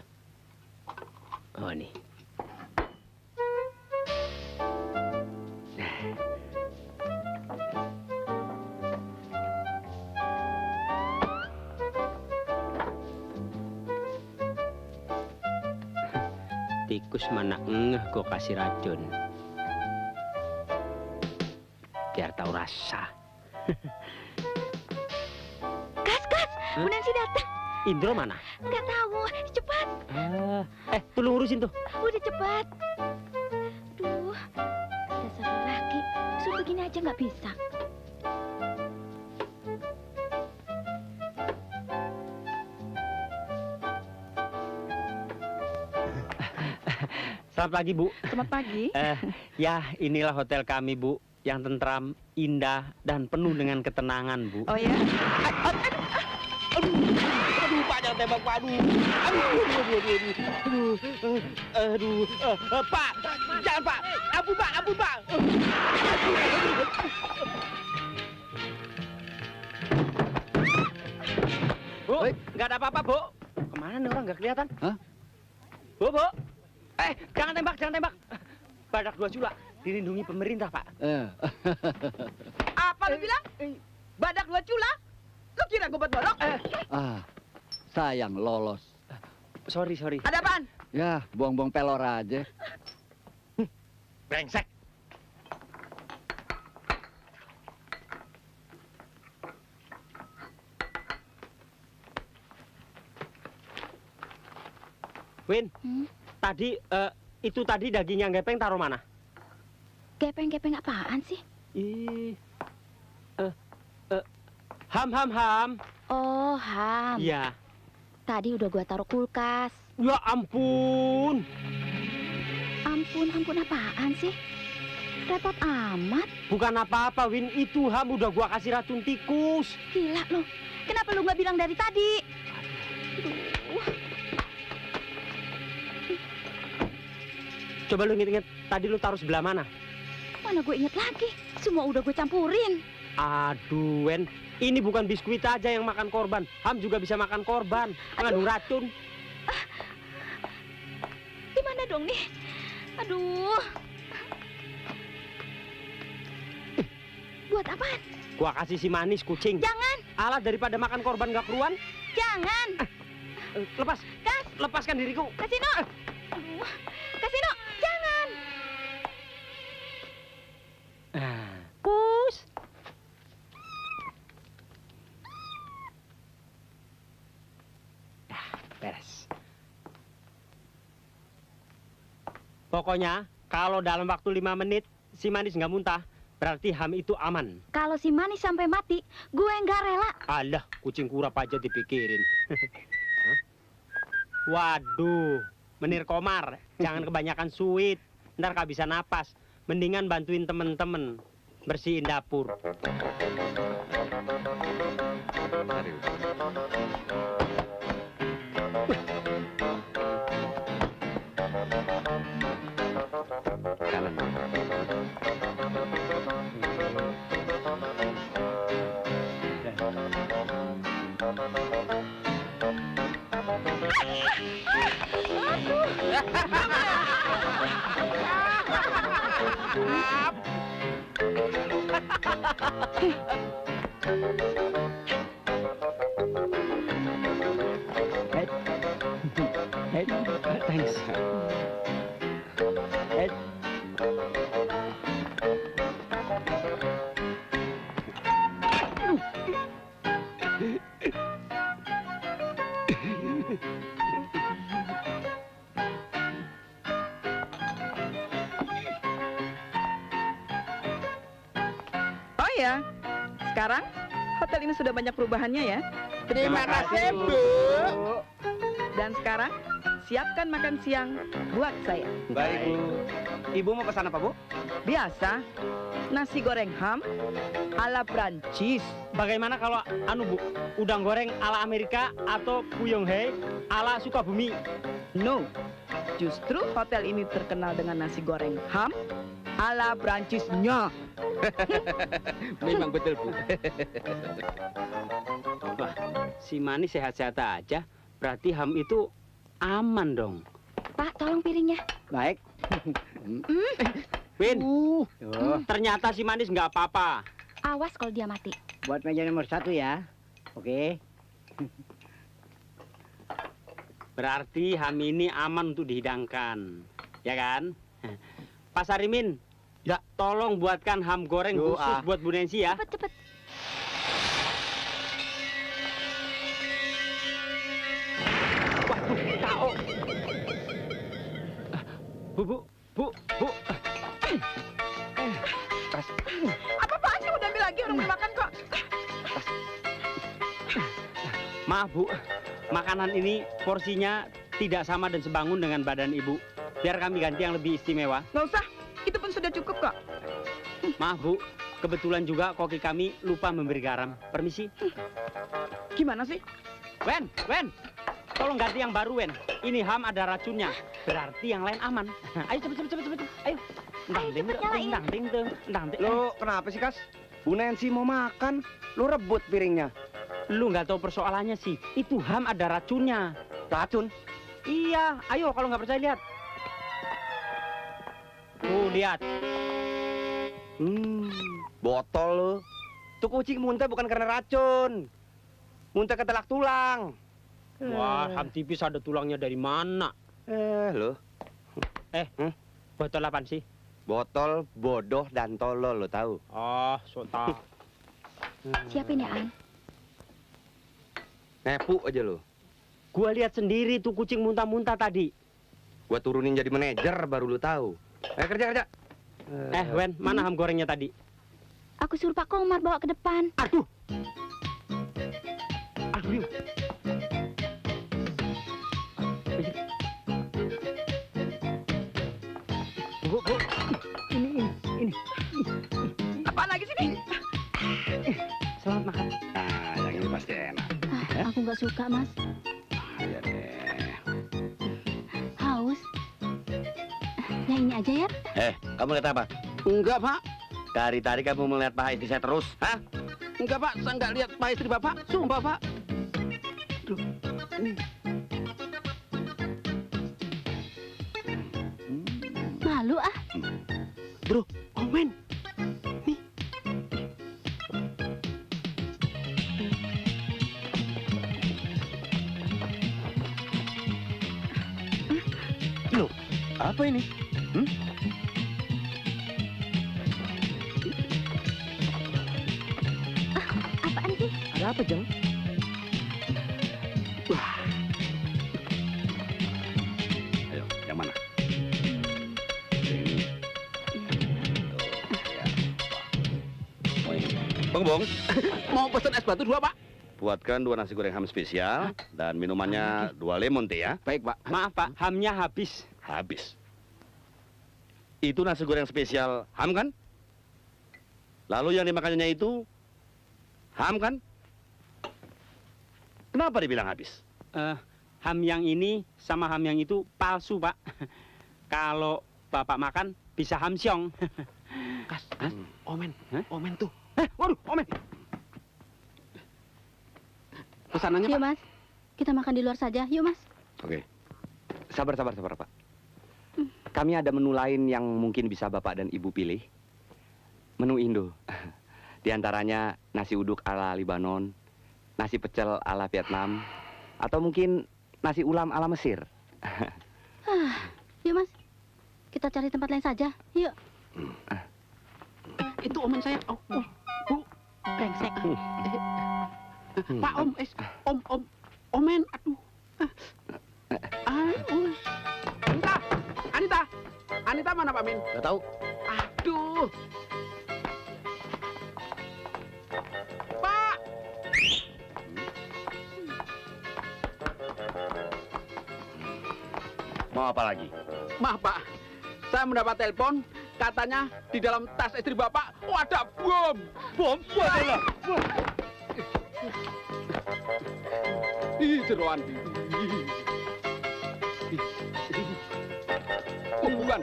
Oh, nih. Tikus mana ngeh gue kasih racun. Biar tahu rasa. Kas, Bu Nancy datang. Indro mana? Nggak tahu, cepat. Tolong urusin tuh. Udah cepat. Duh, dasar laki. Suruh begini aja nggak bisa. Selamat pagi, Bu. Selamat pagi. Ya, inilah hotel kami, Bu. Yang tentram, indah, dan penuh dengan ketenangan, Bu. Oh ya? Aduh, Pak, jangan tembak, Pak. Aduh. Pak, jangan, Pak. Ampun, Pak. Bu, nggak ada apa-apa, Bu. Kemana nih orang nggak kelihatan? Hah? Bu. Jangan tembak. Badak 2 cula dilindungi pemerintah, Pak. Apa lu bilang? Badak 2 cula? Lu kira gue buat bolok? Sayang lolos. Sorry. Ada apaan? Ya, buang-buang pelor aja. Brengsek. Win, itu tadi daging yang gepeng taruh mana? Gepeng apaan sih? Ham. Oh, ham. Iya. Tadi udah gua taruh kulkas. Ya ampun. Ampun apaan sih? Repot amat. Bukan apa-apa, Win. Itu ham udah gua kasih racun tikus. Gila lo. Kenapa lu nggak bilang dari tadi? Coba lu inget-inget, tadi lu taruh sebelah mana? Mana gue inget lagi. Semua udah gue campurin. Aduh, Wen. Ini bukan biskuit aja yang makan korban. Ham juga bisa makan korban. Mengandung racun. Gimana dong nih? Aduh. Buat apaan? Gua kasih si manis kucing. Jangan. Alah, daripada makan korban gak keruan. Jangan. Lepas. Kas. Lepaskan diriku. Kasino. Aduh. Kasino, jangan. Kus. Beres. Pokoknya, kalau dalam waktu 5 menit si manis nggak muntah, berarti ham itu aman. Kalau si manis sampai mati, gue nggak rela. Alah, kucing kurap aja dipikirin. Hah? Waduh, Menir Komar, jangan kebanyakan sweet. Ntar kehabisan napas. Mendingan bantuin temen-temen bersihin dapur. Thanks. Oh ya, sekarang hotel ini sudah banyak perubahannya ya. Terima kasih, Bu. Dan sekarang siapkan makan siang buat saya. Baik, Bu. Ibu mau pesan apa, Bu? Biasa, nasi goreng ham ala Prancis. Bagaimana kalau Bu, udang goreng ala Amerika atau Puyonghai ala Sukabumi? No, justru hotel ini terkenal dengan nasi goreng ham ala Prancisnya. Memang betul, Bu. Wah, si manis sehat-sehat aja. Berarti ham itu aman dong. Pak, tolong piringnya. Baik. Win, ternyata si manis nggak apa-apa. Awas kalau dia mati. Buat meja nomor 1 ya. Oke. Berarti ham ini aman untuk dihidangkan. Ya kan? Pak Sarimin, ya, tolong buatkan ham goreng khusus buat Bu Nancy ya. Cepet. Waduh, KO. Bu. Apa-apaan sih udah ambil lagi orang mau makan kok. Maaf, Bu. Makanan ini porsinya tidak sama dan sebangun dengan badan Ibu. Biar kami ganti yang lebih istimewa. Nggak usah, itu pun sudah cukup kok. Maaf, Bu. Kebetulan juga koki kami lupa memberi garam. Permisi. Gimana sih? Wen. tolong ganti yang baru, Wen. Ini Ham ada racunnya. Berarti yang lain aman. Ayo cepet. Ayo. Ndang ding. Lo kenapa sih, Kas? Bu Nancy mau makan, lo rebut piringnya. Lu nggak tahu persoalannya sih. Itu Ham ada racunnya. Racun? Iya, ayo kalau nggak percaya lihat. Tuh, lihat. Botol lo. Tuh kucing muntah bukan karena racun. Muntah ketelak tulang. Wah, Ham tipis ada tulangnya dari mana? Lo. Botol apaan sih? Botol bodoh dan tolol, lo tahu? Oh, so tau. Siapa ini, An? Nepu aja lo. Gua lihat sendiri tuh kucing muntah-muntah tadi. Gua turunin jadi manajer baru lo tahu. Kerja. Wen, mana Ham gorengnya tadi? Aku suruh Pak Komar bawa ke depan. Aduh, yuk. Bu. Ini. Apa lagi sih, Nih? Selamat makan. Nah, yang ini pasti enak. Aku nggak suka, Mas. Iya deh. Haus. Yang ini aja ya. Kamu lihat apa? Enggak, Pak. Dari tadi kamu melihat paha istri saya terus, hah? Enggak, Pak. Saya nggak lihat paha istri Bapak. Sumpah, Pak. Malu ah. Bro, komen. Loh, apa ini? Apaan sih? Ada apa, Jeng? Ayo, yang mana? Bong, Mau pesen es batu 2, Pak. buatkan 2 nasi goreng ham spesial dan minumannya 2 lemon teh ya. Baik, Pak. Maaf, Pak. Hamnya habis. Habis. Itu nasi goreng spesial ham kan? Lalu yang dimakannya itu ham kan? Kenapa dibilang habis? Ham yang ini sama ham yang itu palsu, Pak. Kalau Bapak makan bisa hamsyong. Kas. Omen. Omen tuh. Waduh, Omen. Pesanannya, Yuk, Pak. Mas. Kita makan di luar saja. Yuk, Mas. Oke. Sabar, Pak. Kami ada menu lain yang mungkin bisa Bapak dan Ibu pilih. Menu Indo. Di antaranya nasi uduk ala Libanon, nasi pecel ala Vietnam, atau mungkin nasi ulam ala Mesir. Yuk, Mas. Kita cari tempat lain saja. Yuk. Itu omen saya. Bu. Brengsek. Pak, Omen. Aduh. Anita mana, Pak Min? Nggak tahu. Aduh. Pak. Mau apa lagi? Maaf, Pak. Saya mendapat telepon. Katanya di dalam tas istri Bapak ada bom. Bom? Waduh. Ih, jeroan. Oh, bukan.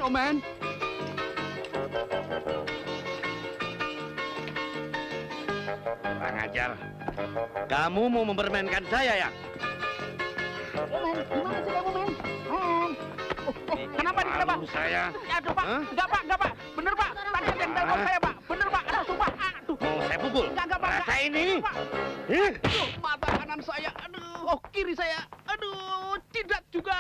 Omen. Kurang ajar. Kamu mau mempermainkan saya ya? Omen, gimana sih kamu, Men? Kenapa nih, kenapa? Malu saya. Aduh, Pak. Hah? Enggak, Pak. Bener, Pak. Tadi ada yang telepon saya, Pak. Bener, Pak. Aduh, sumpah. Aduh. Mau saya pukul? Enggak, Pak. Rasa ini. Pak. Aduh, mata kanan saya. Aduh, kiri saya. Aduh, tidak juga.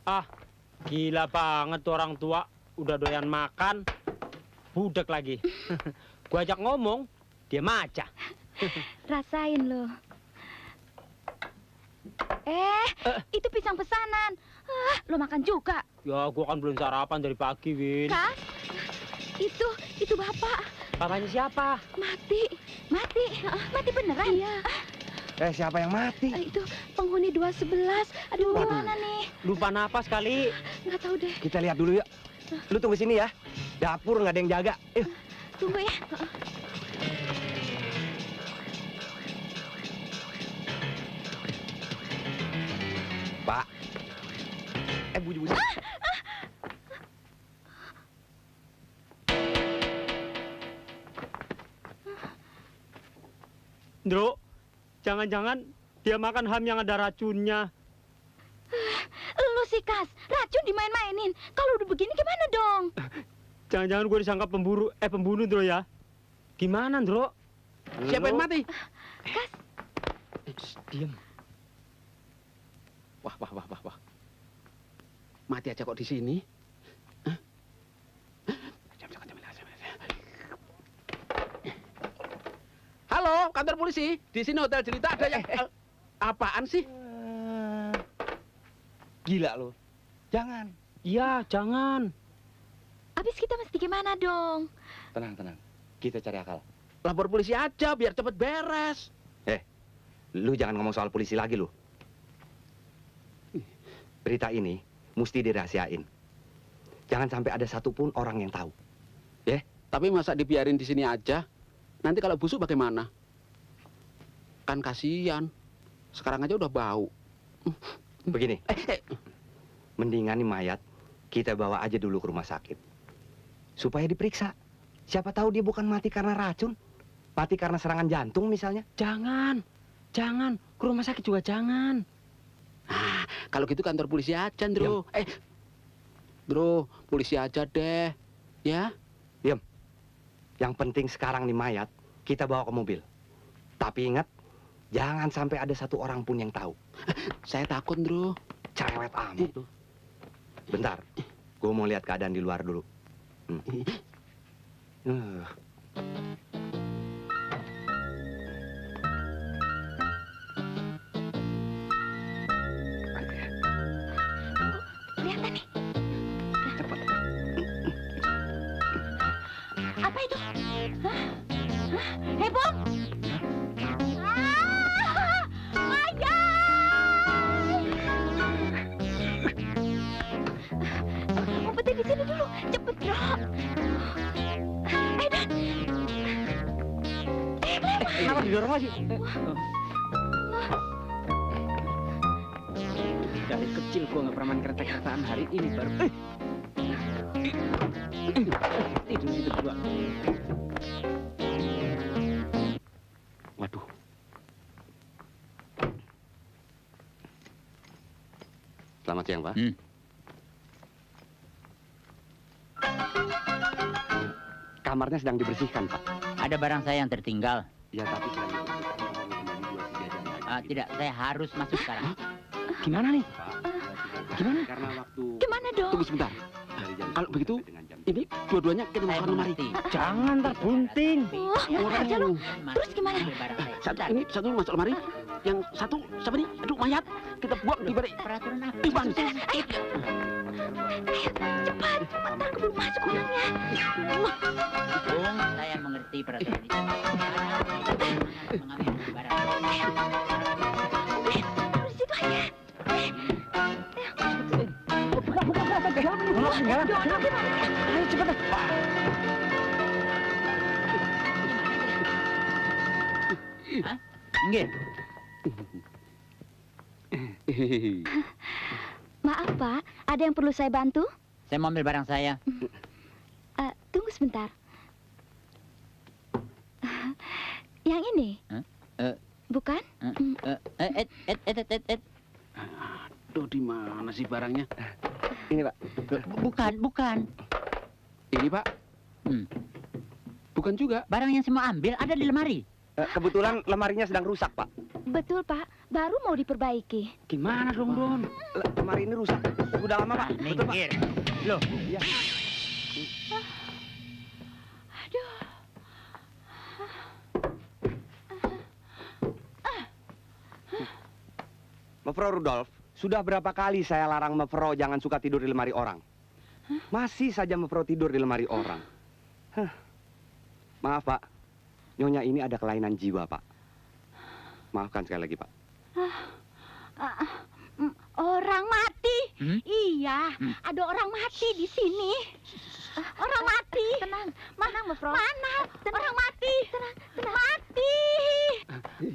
Ah, gila banget tuh orang tua. Udah doyan makan, budek lagi. Gua ajak ngomong, dia aja. Rasain lo. Itu pisang pesanan. Lo makan juga. Ya, gua kan belum sarapan dari pagi, Win. Kas, itu bapak. Bapaknya siapa? Mati beneran. Iya. Siapa yang mati? Itu penghuni 211. Aduh, gimana nih? Lupa napas kali. Nggak tahu deh. Kita lihat dulu yuk. Lu tunggu sini ya. Dapur nggak ada yang jaga. Tunggu ya. Pak. Buju. Ndro, jangan-jangan dia makan ham yang ada racunnya. Lu sih, Kas. Racun dimain-mainin. Kalau udah begini gimana dong? Jangan-jangan gue disangka pembunuh, Ndro ya. Gimana, Ndro? Siapa yang mati? Kas. Diam. Wah. Mati aja kok di sini. Hah? Halo, kantor polisi. Di sini hotel Jelita ada yang... Apaan sih? Gila lo. Jangan. Iya, jangan. Abis kita mesti gimana dong? Tenang. Kita cari akal. Lapor polisi aja biar cepet beres. Lu jangan ngomong soal polisi lagi lu. Berita ini mesti dirahasiain. Jangan sampai ada satupun orang yang tahu. Tapi masa dibiarin di sini aja? Nanti kalau busuk bagaimana? Kan kasihan. Sekarang aja udah bau. Begini. Mendingan nih mayat kita bawa aja dulu ke rumah sakit. Supaya diperiksa. Siapa tahu dia bukan mati karena racun. Mati karena serangan jantung misalnya. Jangan. Ke rumah sakit juga jangan. Nah, kalau gitu kantor polisi aja, Ndro. Ndro, polisi aja deh. Ya? Diam. Yang penting sekarang nih mayat kita bawa ke mobil. Tapi ingat, jangan sampai ada satu orang pun yang tahu. Saya takut, Ndro. Cerewet amat tuh. Bentar, gue mau lihat keadaan di luar dulu. Lihat nih. Cepat. Apa itu? Bung! Umpetin di sini dulu, cepet Bro. Dan. Kenapa didorong lagi? Dari kecil gua nggak pernah main kereta-keretaan, hari ini baru. Tidur situ berdua. Waduh. Selamat siang, Pak. Kamarnya sedang dibersihkan, Pak. Ada barang saya yang tertinggal. Ya, tapi sedang dibersihkan. Kembali 2 sejajar. Tidak, saya harus masuk sekarang. Gimana nih? Gimana? Karena waktu Gimana dong? Tunggu sebentar. dari jam Kalau begitu, dengan jam ini dua-duanya kita Saya masukkan lemari. mengerti. Jangan, tak bunting. Enak aja lu. Terus gimana? Satu masuk lemari, yang satu siapa nih? Aduh, mayat. Kita buang di balik. Peraturan apa? Iban. Ayo, cepat. Ntar keburu masuk orangnya. Bung, saya mengerti peraturan itu. Mengambil barang. Di situ aja. Ayo cepat. Hah? Nggih. Maaf Pak, ada yang perlu saya bantu? Saya mau ambil barang saya. Tunggu sebentar. Yang ini? Bukan? Aduh, di mana sih barangnya? ini, Pak. Bukan. Ini, Pak. Bukan juga. Barang yang saya mau ambil ada di lemari. Kebetulan lemarinya sedang rusak, Pak. Betul Pak, baru mau diperbaiki. Gimana dong, Don? Lemari ini rusak. Udah lama, Pak. Betul, Pak. Minggir. Loh, Iya. Mevrouw Rudolf, sudah berapa kali saya larang Mevrouw jangan suka tidur di lemari orang. Masih saja Mevrouw tidur di lemari orang. Maaf, Pak. Nyonya ini ada kelainan jiwa, Pak. Maafkan sekali lagi, Pak. Orang mati? Iya, ada orang mati di sini. Orang mati. Tenang, tenang, Mevrouw. Mana? Orang mati. Tenang. Mati.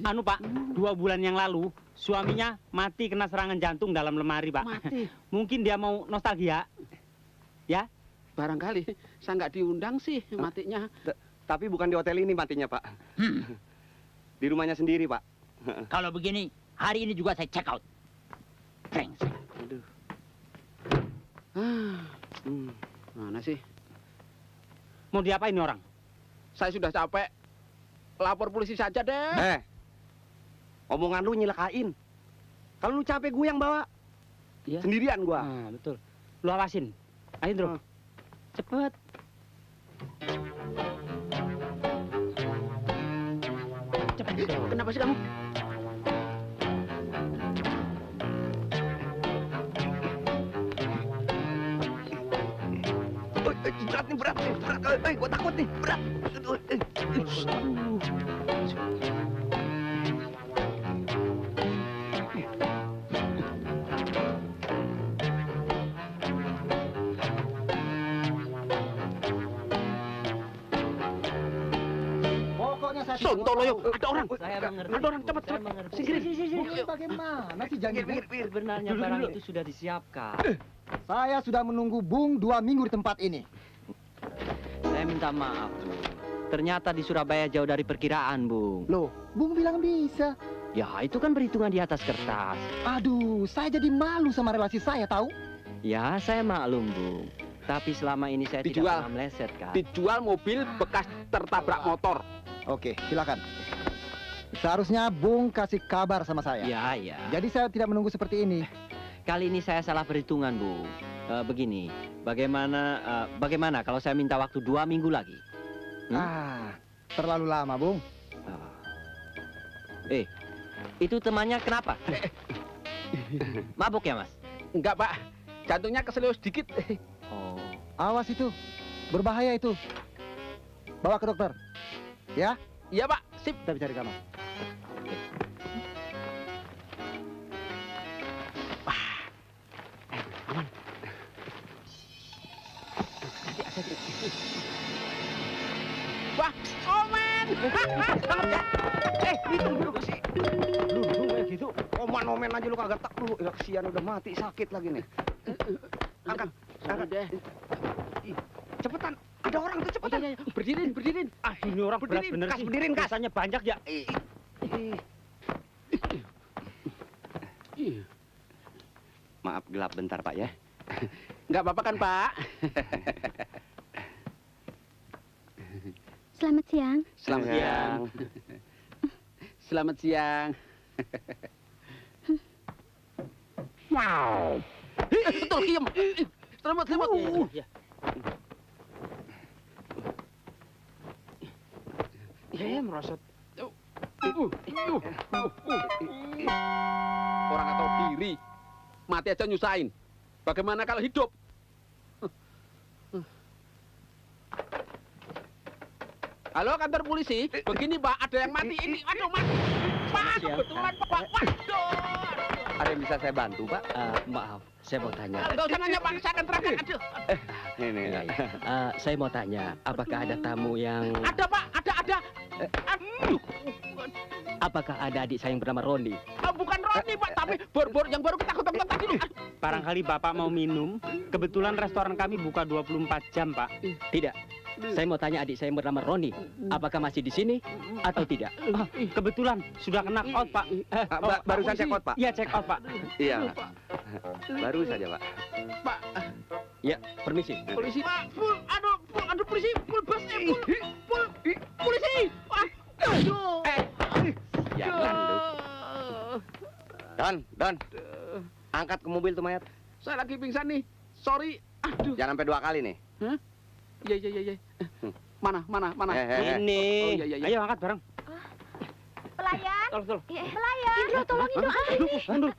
Anu Pak, 2 bulan yang lalu suaminya mati kena serangan jantung dalam lemari Pak. Mati. Mungkin dia mau nostalgia, ya? Barangkali saya nggak diundang sih matinya. Tapi bukan di hotel ini matinya, Pak. Di rumahnya sendiri, Pak. kalau begini, hari ini juga saya check out. Brengsek. Aduh. Mana sih? Mau diapain ini orang? Saya sudah capek. Lapor polisi saja deh. Omongan lu nyelakain. Kalau lu capek gue yang bawa. Iya. Sendirian gua. Nah, betul. Lu awasin. Ayo, Indro. Cepet. Cepet. Kenapa sih kamu? Berat nih, berat. Gua takut nih, berat. Pokoknya saya Sontoloyo, ada orang. Saya mengerti. Ada orang, cepet. Singkirin. Bung, bagaimana sih jangan Sebenarnya barang itu sudah disiapkan. Saya sudah menunggu Bung 2 minggu di tempat ini. Saya minta maaf, Bung. Ternyata di Surabaya jauh dari perkiraan, Bung. Loh, Bung bilang bisa. Ya, itu kan perhitungan di atas kertas. Aduh, saya jadi malu sama relasi saya, tahu? Ya, saya maklum, Bung. Tapi selama ini saya tidak Dijual. pernah meleset, kan? Dijual mobil bekas tertabrak motor. Oke, silakan. Seharusnya Bung kasih kabar sama saya. Ya, ya. Jadi saya tidak menunggu seperti ini. Kali ini saya salah perhitungan, Bung. Begini, bagaimana kalau saya minta waktu 2 minggu lagi? Terlalu lama, Bung. Itu temannya kenapa? Mabuk ya, Mas? Enggak, Pak. Jantungnya keselio sedikit. Oh. Awas itu, berbahaya itu. Bawa ke dokter. Ya, Iya, Pak. Sip. kita bicara di kamar. Wah, Omen. Itu dulu kasih. Lu kayak gitu. Oman-omen aja lu kagak tak lu. Ya kesian udah mati, sakit lagi nih. Angkat. Deh. Cepetan. Ada orang tuh, cepetan. Iya. Berdiriin. Ah, ini orang berat Berdiriin, bener Kas, sih. berdiriin, Kas. Rasanya banyak ya. Maaf gelap bentar, Pak ya. Enggak apa-apa kan, Pak? Selamat siang. Selamat siang. Selamat siang. Wow. Betul, Kiem. Selamat. Ya. Merosot. Orang atau diri. Mati aja nyusahin. Bagaimana kalau hidup? Halo, kantor polisi. Begini, Pak, ada yang mati ini. Aduh, mati. Pak, kebetulan, Pak. Waduh. Ada yang bisa saya bantu, Pak? Maaf, saya mau tanya. Enggak usah nanya, Pak. Saya akan terangkan. Aduh. Ini. Saya mau tanya, apakah ada tamu yang... Ada, Pak. Ada. Aduh. Apakah ada adik saya yang bernama Roni? Bukan Roni, Pak, tapi bor-bor yang baru kita ketemu tadi. Barangkali Bapak mau minum. Kebetulan restoran kami buka 24 jam, Pak. Tidak. Saya mau tanya adik saya yang bernama Roni. Apakah masih di sini atau tidak? Kebetulan sudah kena out, Pak. Barusan check out, Pak? Iya, check out, Pak. Iya. Baru saja, Pak. Pak, Ya, permisi. polisi. Pak, aduh, polisi. Full busnya, full polisi. Aduh. Jangan, Duk. Don. Angkat ke mobil tuh mayat. Saya lagi pingsan nih. Sorry. Aduh. Jangan sampai 2 kali nih. Hah? Iya. Mana? Ini. Oh, iya. Ayo angkat bareng. Pelayan. Tolong. Pelayan. Indro, tolongin dong ini. Aduh.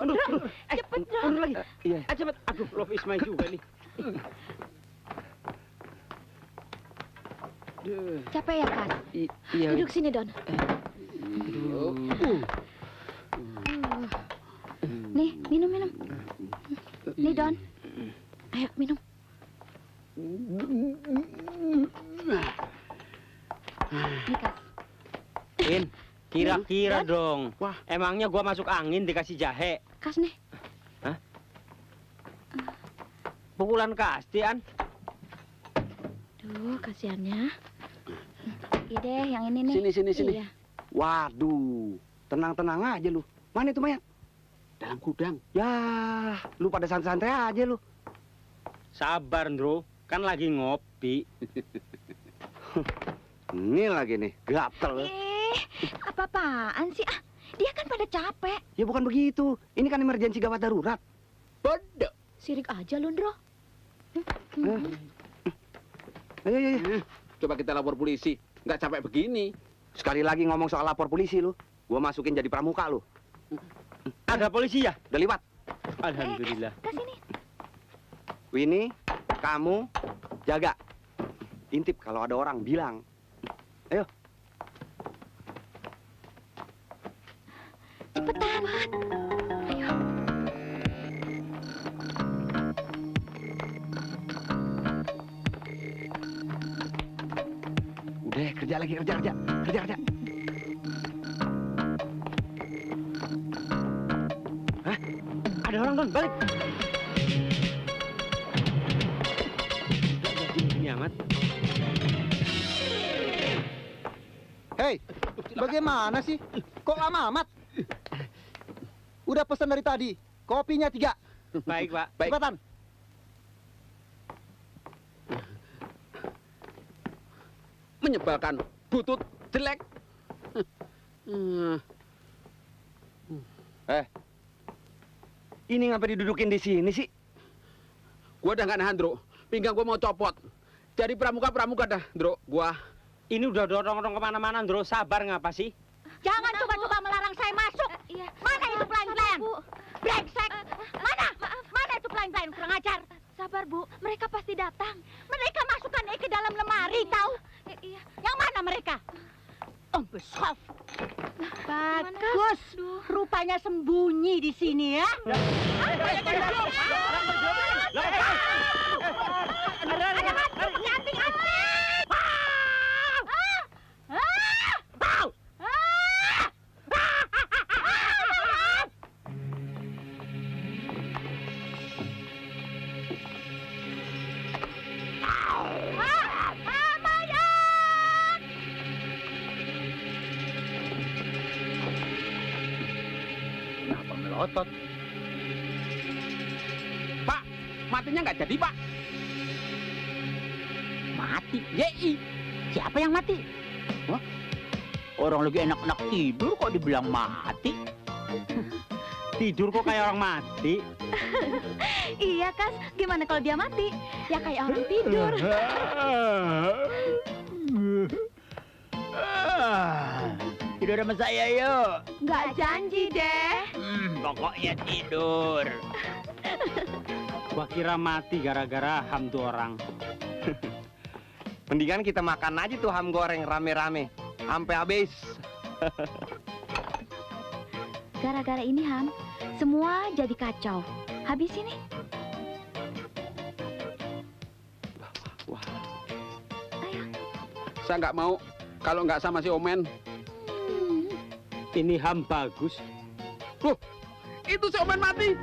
Cepet, Dro. Aduh lagi. Iya. Cepet. Aduh, love is mine juga nih. Capek ya, Kas? Iya. Duduk sini, Don. Nih, minum. Nih, Don. Ayo, minum. Nih, Kas. In, kira-kira dong. Wah. Emangnya gua masuk angin dikasih jahe? Kas nih. Pukulan kastian. Duh, kasihannya. Ide, yang ini nih. Sini. Iya. Waduh, tenang-tenang aja lu. Mana itu mayat? Dalam gudang. Ya, lu pada santai-santai aja lu. Sabar, Ndro. Kan lagi ngopi. Ini lagi nih, gatel. Apa-apaan sih? Dia kan pada capek. Ya bukan begitu. Ini kan emergensi gawat darurat. Bodoh. Sirik aja lu, Ndro. Ayo. Coba kita lapor polisi. Nggak capek begini. Sekali lagi ngomong soal lapor polisi lu. Gua masukin jadi pramuka lu. Ada polisi ya? Udah liwat. Alhamdulillah. Kesini. Winnie, kamu jaga. Intip kalau ada orang bilang. Ayo. Cepetan. Ayo. Udah, kerja lagi, kerja. Hah? Ada orang, Don. Balik. Gini amat. Hei, bagaimana sih? Kok lama amat? Udah pesan dari tadi. Kopinya 3. Baik, Pak. Baik. Cepetan. Menyebalkan. Butut. Jelek. Ini ngapa didudukin di sini sih? Gua udah nggak nahan, Ndro. Pinggang gua mau copot. Jadi pramuka dah, Ndro. Gua. Ini udah dorong-dorong kemana-mana, Ndro. Sabar ngapa sih? Jangan coba-coba melarang saya masuk. Iya. Mana itu pelayan-pelayan? Bu. Brengsek. Mana itu pelayan-pelayan kurang ajar? Sabar, Bu. Mereka pasti datang. Mereka masukkan ke dalam lemari, tahu? Iya. Yang mana mereka? Besar. Bagus. Rupanya sembunyi di sini ya. Kenapa melotot? Pak, matinya nggak jadi, Pak. Mati? Yei. Siapa yang mati? Hah? Orang lagi enak-enak tidur kok dibilang mati? Tidur kok kayak orang mati? Iya, Kas. Gimana kalau dia mati? Ya kayak orang tidur. Tidur sama saya yuk. Nggak janji deh. Pokoknya tidur. Gua kira mati gara-gara ham tuh orang. Mendingan kita makan aja tuh ham goreng rame-rame. Sampai habis. Gara-gara ini, Ham, semua jadi kacau. Habis ini. Wah. Ayo. Saya nggak mau kalau nggak sama si Omen. Ini ham bagus. Loh, itu si Omen mati.